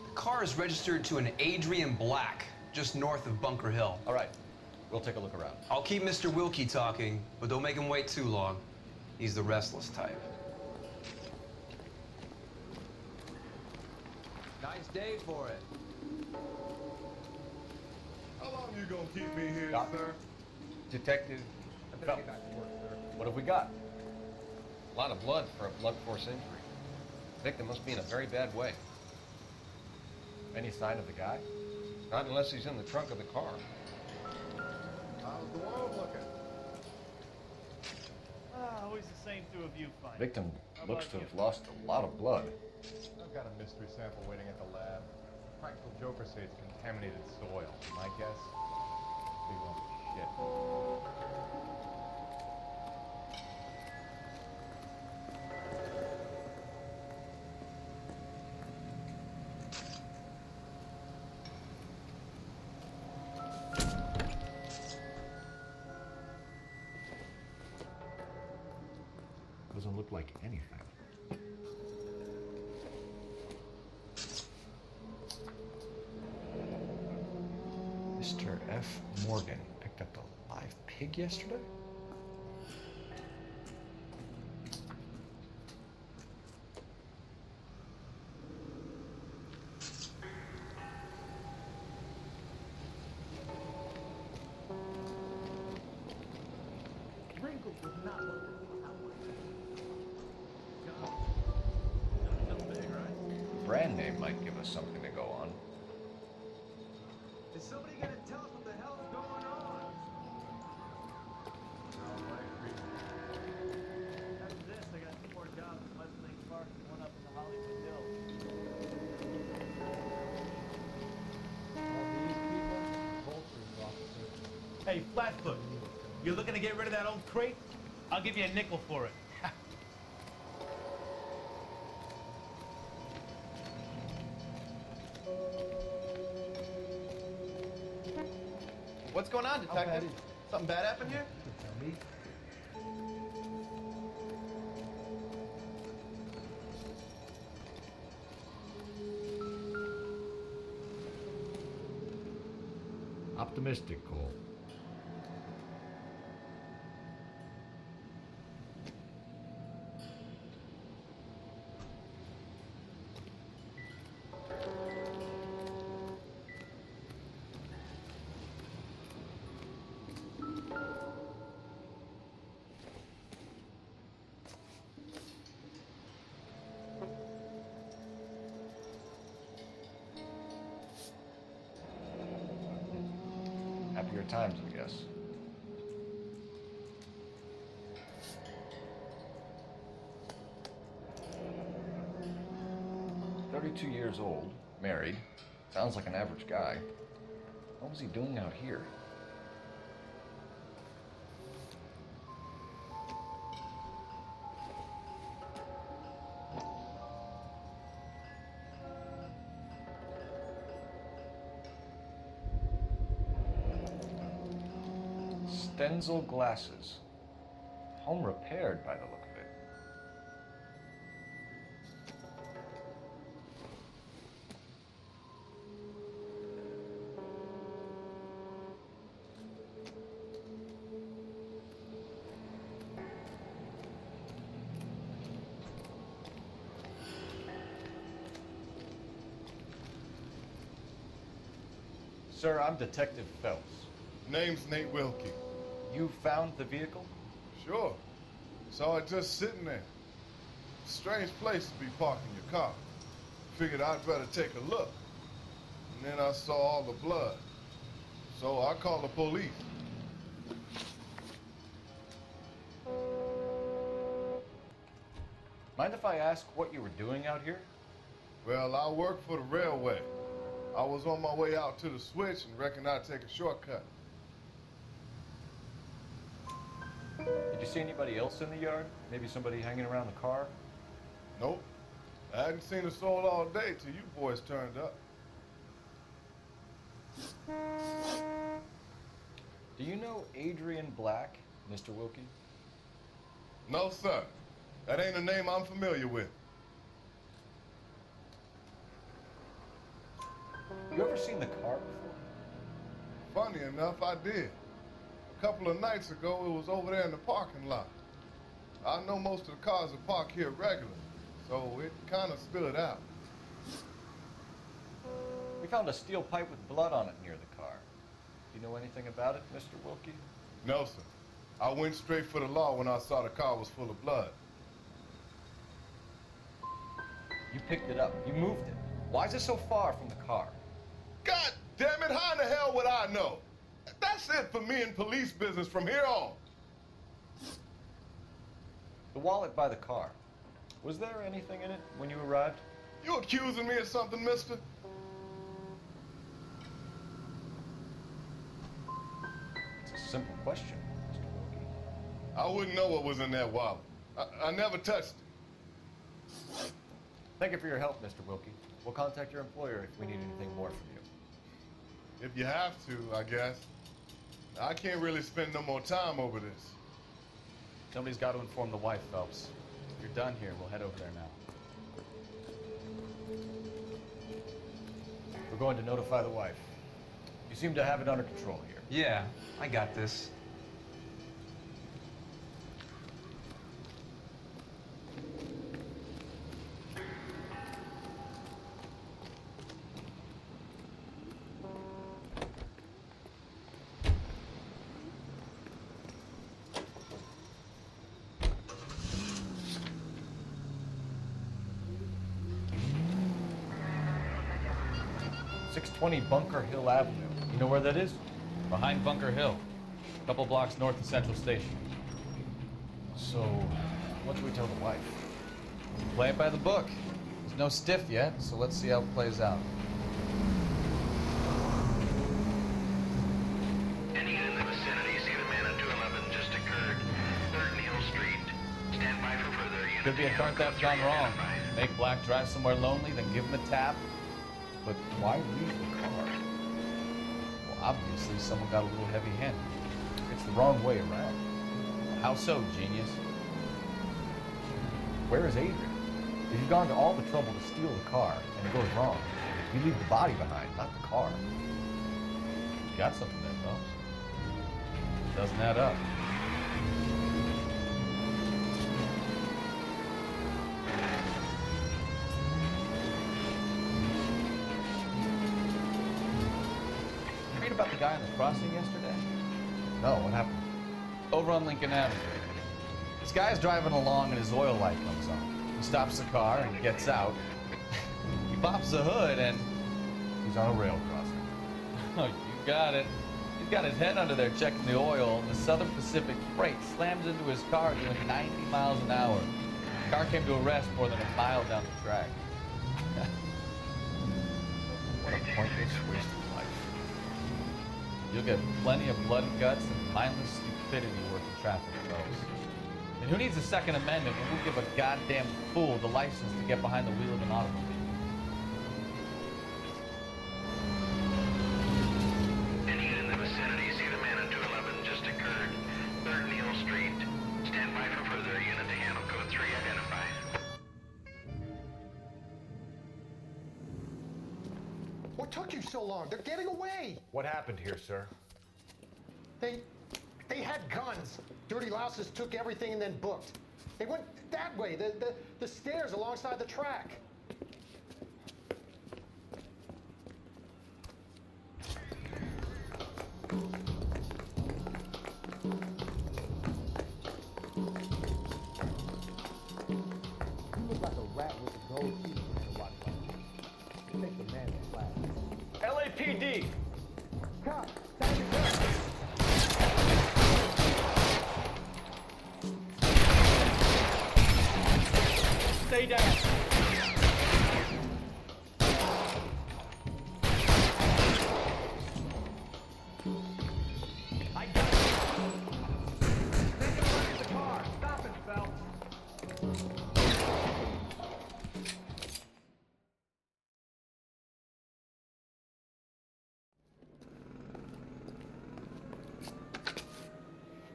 The car is registered to an Adrian Black, just north of Bunker Hill. All right, we'll take a look around. I'll keep Mr. Wilkie talking, but don't make him wait too long. He's the restless type. Nice day for it. How long you gonna keep me here, Doc. sir? Detective Phelps. What have we got? A lot of blood for a blunt force injury. The victim must be in a very bad way. Any sign of the guy? Not unless he's in the trunk of the car. How's the world looking? Always the same two of you fighting. Victim How looks about to you? have lost a lot of blood. I've got a mystery sample waiting at the lab. Practical Jokers say it's contaminated soil. My guess? Big lump of shit. Doesn't look like anything. Mr. F. Morgan picked up a live pig yesterday? Wrinkles would not look at me that way. Brand name might give us something to go on. Is somebody gonna tell us what the hell's going on? After this, I got 2 more jobs in West Lake Park and 1 up in the Hollywood Hills. Hey, Flatfoot, you looking to get rid of that old crate? I'll give you a nickel for it. What's going on, detective? Something bad happened here? Optimistic, Cole. Happier times, I guess. "32 years old, married, sounds like an average guy. What was he doing out here?" Stenzel glasses. Home repaired by the look of it. Sir, I'm Detective Phelps. Name's Nate Wilkie. You found the vehicle? Sure. Saw it just sitting there. Strange place to be parking your car. Figured I'd better take a look. and then I saw all the blood. So I called the police. Mind if I ask what you were doing out here? Well, I work for the railway. I was on my way out to the switch and reckoned I'd take a shortcut. Did you see anybody else in the yard? Maybe somebody hanging around the car? Nope. I hadn't seen a soul all day till you boys turned up. Do you know Adrian Black, Mr. Wilkie? No, sir. That ain't a name I'm familiar with. You ever seen the car before? Funny enough, I did. A couple of nights ago, it was over there in the parking lot. I know most of the cars are parked here regularly, so it kind of stood out. We found a steel pipe with blood on it near the car. Do you know anything about it, Mr. Wilkie? No, sir. I went straight for the law when I saw the car was full of blood. You picked it up. You moved it. Why is it so far from the car? God damn it, how in the hell would I know? That's it for me in police business from here on. The wallet by the car. Was there anything in it when you arrived? You accusing me of something, mister? It's a simple question, Mr. Wilkie. I wouldn't know what was in that wallet. I never touched it. Thank you for your help, Mr. Wilkie. We'll contact your employer if we need anything more from you. If you have to, I guess. I can't really spend no more time over this. Somebody's got to inform the wife, Phelps. If you're done here, we'll head over there now. We're going to notify the wife. You seem to have it under control here. Yeah, I got this. Bunker Hill Avenue. You know where that is? Behind Bunker Hill. A couple blocks north of Central Station. So, what do we tell the wife? Play it by the book. There's no stiff yet, so let's see how it plays out. Any in the vicinity, see the man at 211 just occurred. 3rd Neal Street. Stand by for further unit. Could be a car theft gone wrong. Make Black drive somewhere lonely, then give him a tap. But why leave the car? Well, obviously someone got a little heavy-handed. It's the wrong way around. How so, genius? Where is Adrian? If you've gone to all the trouble to steal the car and it goes wrong, you leave the body behind, not the car. You got something there, Phelps. Doesn't add up. About the guy on the crossing yesterday? No, what happened? Over on Lincoln Avenue. This guy's driving along and his oil light comes on. He stops the car and gets out. He pops the hood and... he's on a rail crossing. Oh, you got it. He's got his head under there checking the oil, and the Southern Pacific Freight slams into his car doing 90 miles an hour. The car came to a rest more than a mile down the track. What a pointless waste of life. You'll get plenty of blood and guts and mindless stupidity working traffic, folks. And who needs a Second Amendment when we'll give a goddamn fool the license to get behind the wheel of an automobile? Any in the vicinity, see the man at 211 just occurred. 3rd Neal Street. Stand by for further unit to handle code 3 identified. What took you so long? They're getting away. What happened here, sir? They had guns. Dirty louses took everything and then booked. They went that way, the stairs alongside the track. You look like a rat with a gold teeth and a watch like this. You think the man is flat. LAPD! Cop, time to go. Stay down. I got it. Make him run to the car. Stop it, Phelps.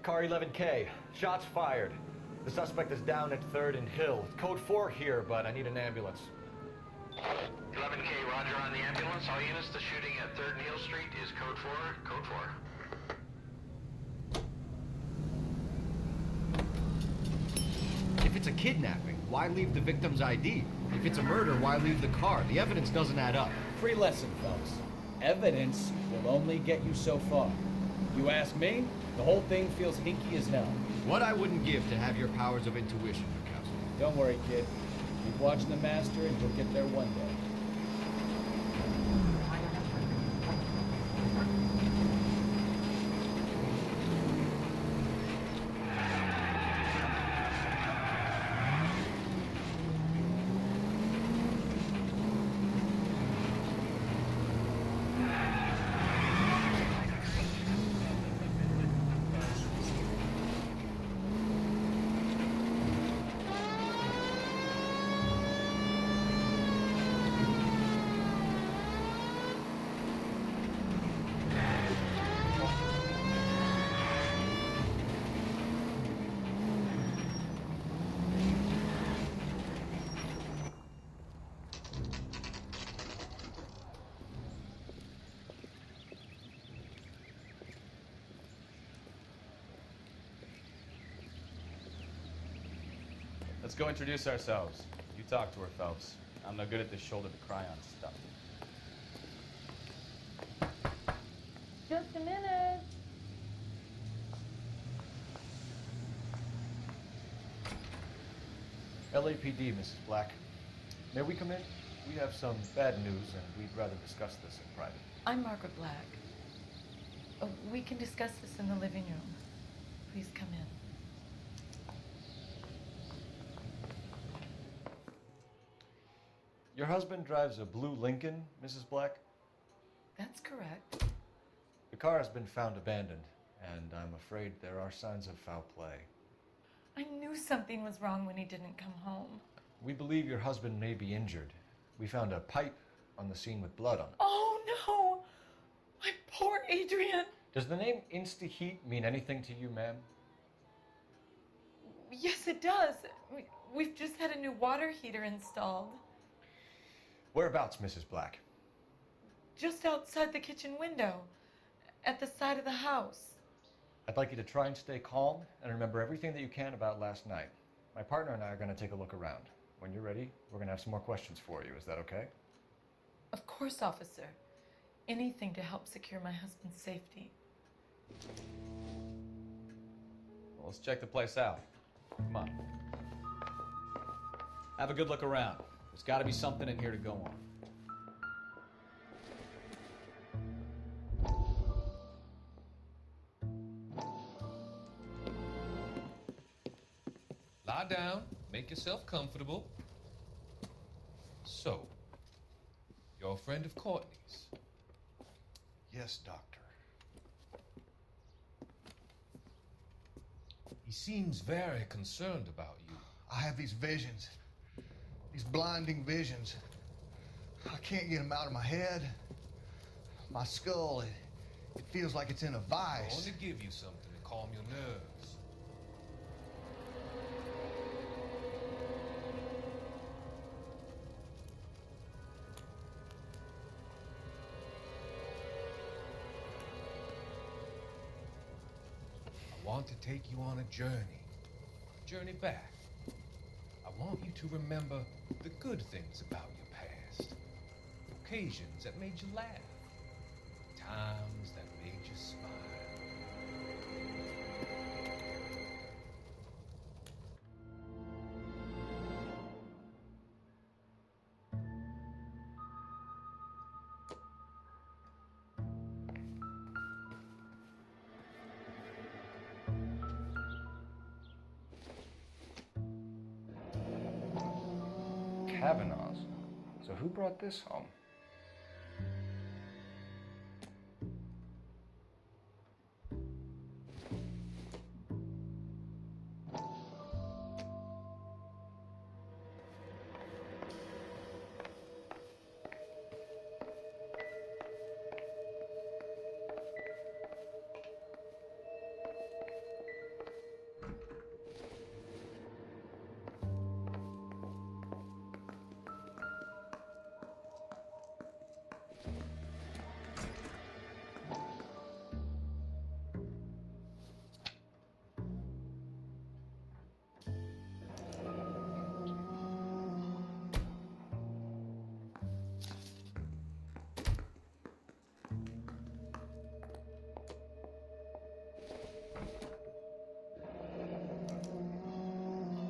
Car 11K. Shots fired. The suspect is down at 3rd and Hill. Code 4 here, but I need an ambulance. 11K, roger on the ambulance. All units, the shooting at 3rd and Hill Street is code 4. Code 4. If it's a kidnapping, why leave the victim's ID? If it's a murder, why leave the car? The evidence doesn't add up. Free lesson, Phelps. Evidence will only get you so far. You ask me, the whole thing feels hinky as hell. What I wouldn't give to have your powers of intuition, Mikowski. Don't worry, kid. Keep watching the master and you'll get there one day. Let's go introduce ourselves. You talk to her, Phelps. I'm no good at this shoulder to cry on stuff. Just a minute. LAPD, Mrs. Black. May we come in? We have some bad news, and we'd rather discuss this in private. I'm Margaret Black. We can discuss this in the living room. Please come in. Your husband drives a blue Lincoln, Mrs. Black? That's correct. The car has been found abandoned, and I'm afraid there are signs of foul play. I knew something was wrong when he didn't come home. We believe your husband may be injured. We found a pipe on the scene with blood on it. Oh no! My poor Adrian! Does the name Insta-Heat mean anything to you, ma'am? Yes, it does. We've just had a new water heater installed. Whereabouts, Mrs. Black? Just outside the kitchen window, at the side of the house. I'd like you to try and stay calm and remember everything that you can about last night. My partner and I are going to take a look around. When you're ready, we're going to have some more questions for you. Is that okay? Of course, officer. Anything to help secure my husband's safety. Well, let's check the place out. Come on. Have a good look around. There's got to be something in here to go on. Lie down, make yourself comfortable. So, you're a friend of Courtney's? Yes, Doctor. He seems very concerned about you. I have these visions, these blinding visions. I can't get them out of my head. My skull, it feels like it's in a I vice. want to give you something to calm your nerves. I want to take you on a journey back. I want you to remember the good things about your past, occasions that made you laugh, times that made you smile. Kavanaugh's. So who brought this home?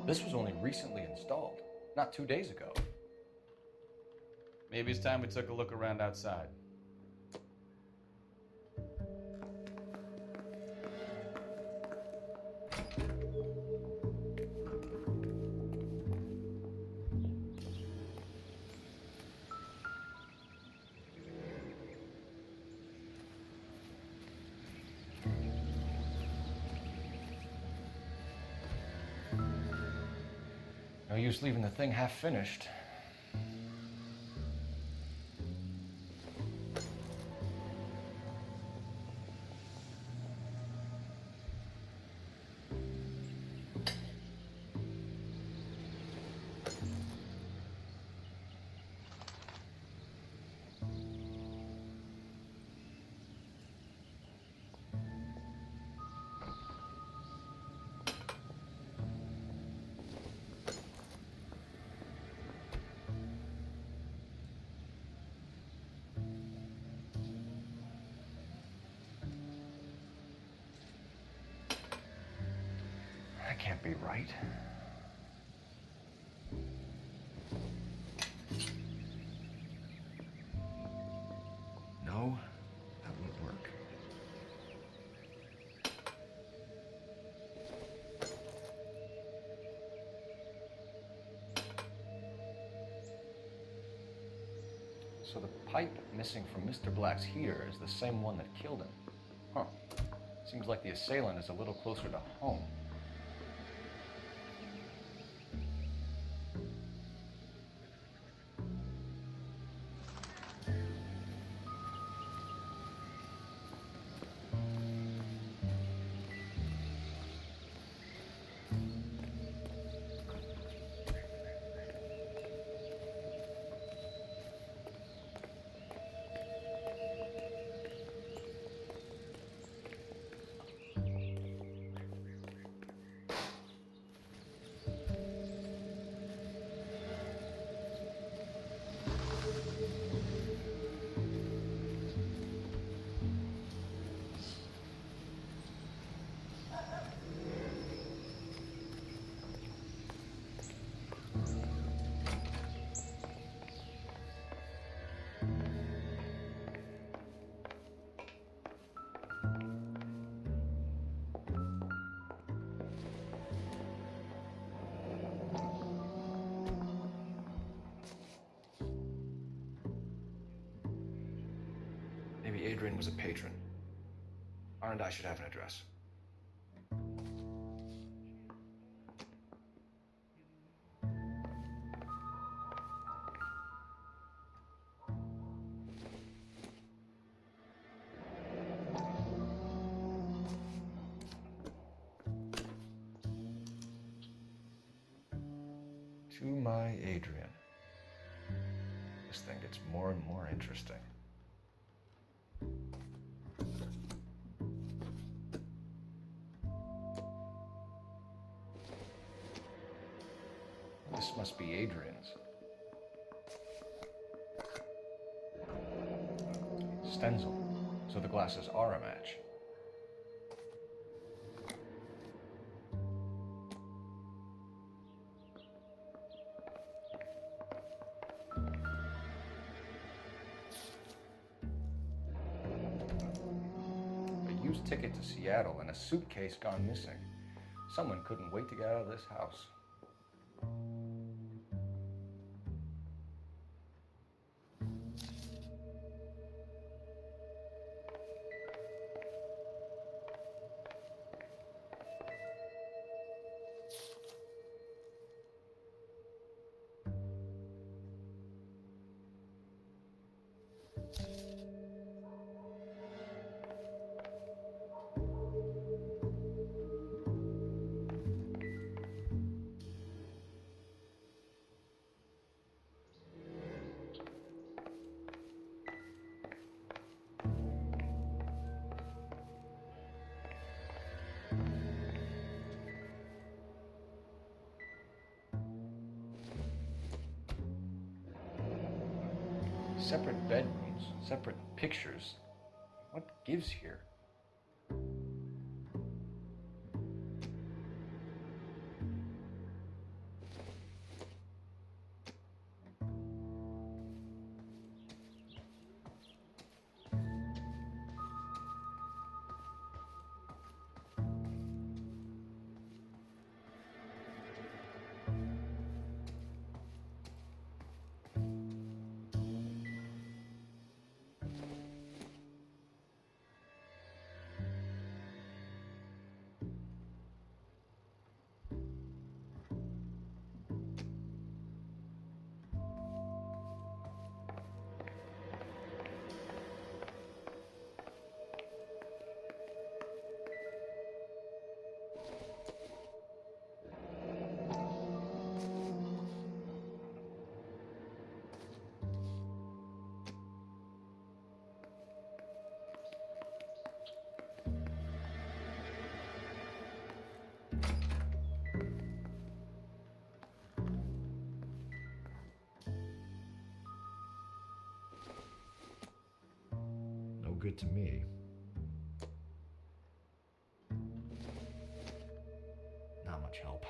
This was only recently installed, not 2 days ago. Maybe it's time we took a look around outside. No use leaving the thing half finished. That can't be right. No, that won't work. So the pipe missing from Mr. Black's heater is the same one that killed him. Huh. Seems like the assailant is a little closer to home. Maybe Adrian was a patron. R&I should have an address. To my Adrian. This thing gets more and more interesting. This must be Adrian's. Stencil, so the glasses are a match. A used ticket to Seattle and a suitcase gone missing. Someone couldn't wait to get out of this house. Separate bedrooms, separate pictures. What gives here? No good to me. Not much help.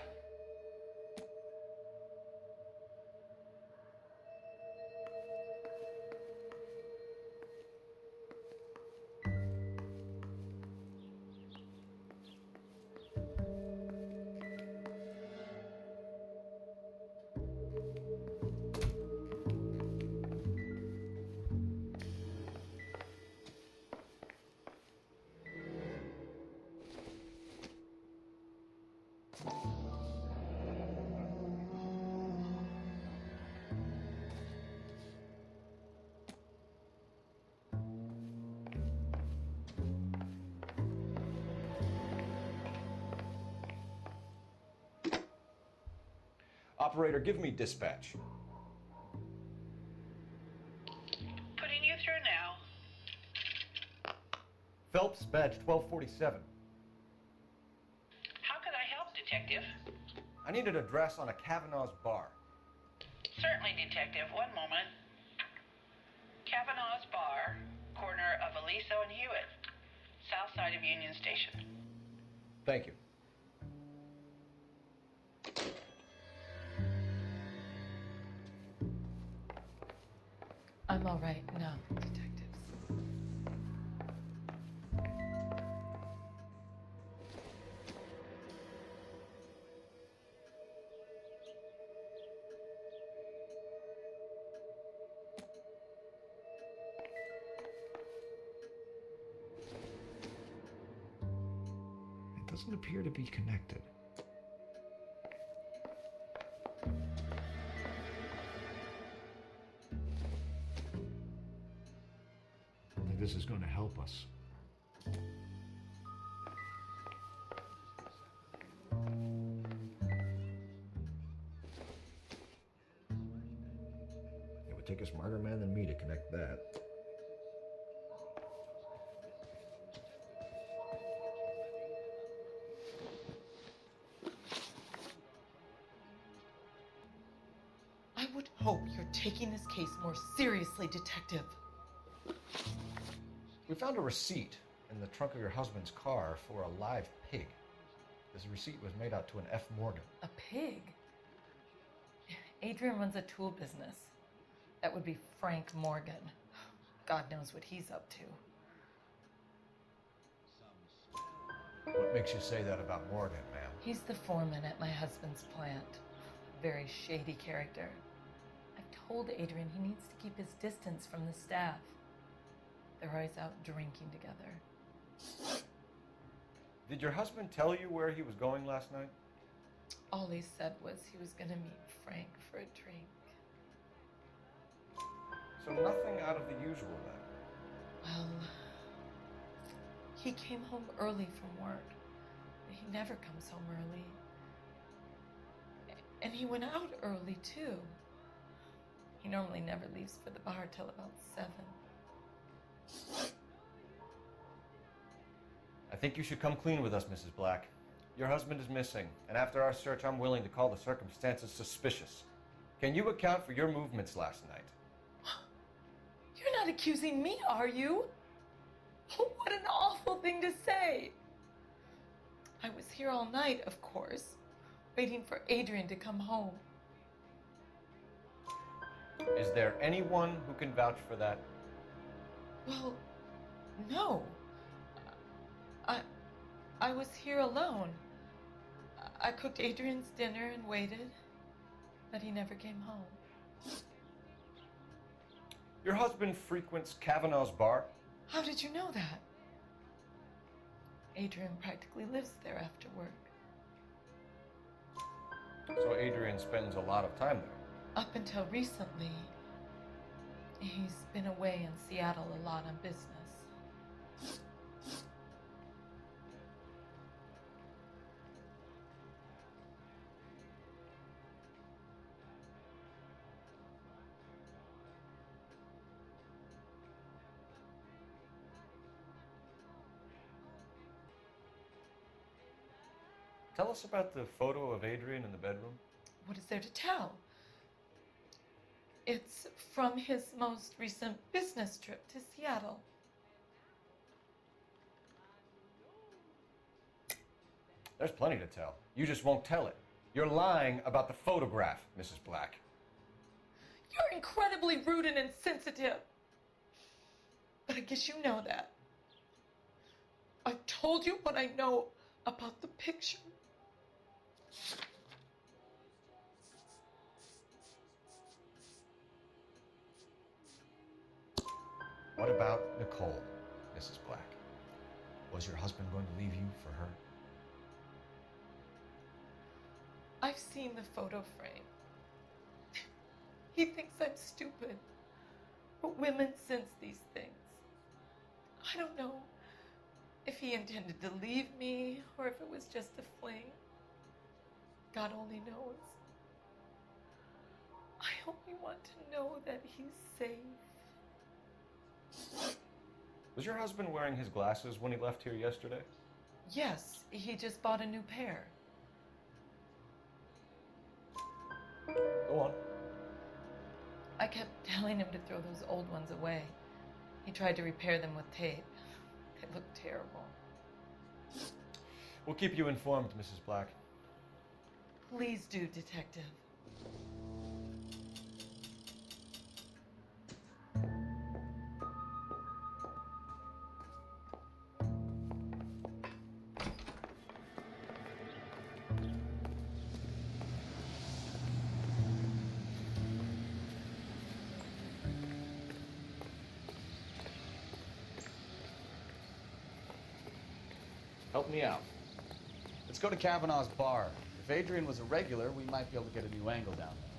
Operator, give me dispatch. Putting you through now. Phelps, badge 1247. How could I help, Detective? I need an address on a Kavanaugh's bar. Certainly, Detective. One moment. Kavanaugh's Bar, corner of Aliso and Hewitt, south side of Union Station. Thank you. I'm all right now, detectives. It doesn't appear to be connected. I think this is going to help us. It would take a smarter man than me to connect that. I would hope you're taking this case more seriously, Detective. We found a receipt in the trunk of your husband's car for a live pig. This receipt was made out to an F. Morgan. A pig? Adrian runs a tool business. That would be Frank Morgan. God knows what he's up to. What makes you say that about Morgan, ma'am? He's the foreman at my husband's plant. Very shady character. I've told Adrian he needs to keep his distance from the staff. They're always out drinking together. Did your husband tell you where he was going last night? All he said was he was going to meet Frank for a drink. So nothing out of the usual then? Well, he came home early from work. He never comes home early. And he went out early, too. He normally never leaves for the bar till about 7. I think you should come clean with us, Mrs. Black. Your husband is missing, and after our search, I'm willing to call the circumstances suspicious. Can you account for your movements last night? not accusing me, are you? Oh, what an awful thing to say. I was here all night, of course, waiting for Adrian to come home. Is there anyone who can vouch for that? Well, no. I was here alone. I cooked Adrian's dinner and waited, but he never came home. Your husband frequents Kavanaugh's bar? How did you know that? Adrian practically lives there after work. So Adrian spends a lot of time there? Up until recently, he's been away in Seattle a lot on business. Tell us about the photo of Adrian in the bedroom. What is there to tell? It's from his most recent business trip to Seattle. There's plenty to tell. You just won't tell it. You're lying about the photograph, Mrs. Black. You're incredibly rude and insensitive. But I guess you know that. I've told you what I know about the picture. What about Nicole, Mrs. Black? Was your husband going to leave you for her? I've seen the photo frame. He thinks I'm stupid. But women sense these things. I don't know if he intended to leave me or if it was just a fling. God only knows. I only want to know that he's safe. Was your husband wearing his glasses when he left here yesterday? Yes, he just bought a new pair. Go on. I kept telling him to throw those old ones away. He tried to repair them with tape. They looked terrible. We'll keep you informed, Mrs. Black. Please do, Detective. Help me out. Let's go to Kavanaugh's bar. If Adrian was a regular, we might be able to get a new angle down there.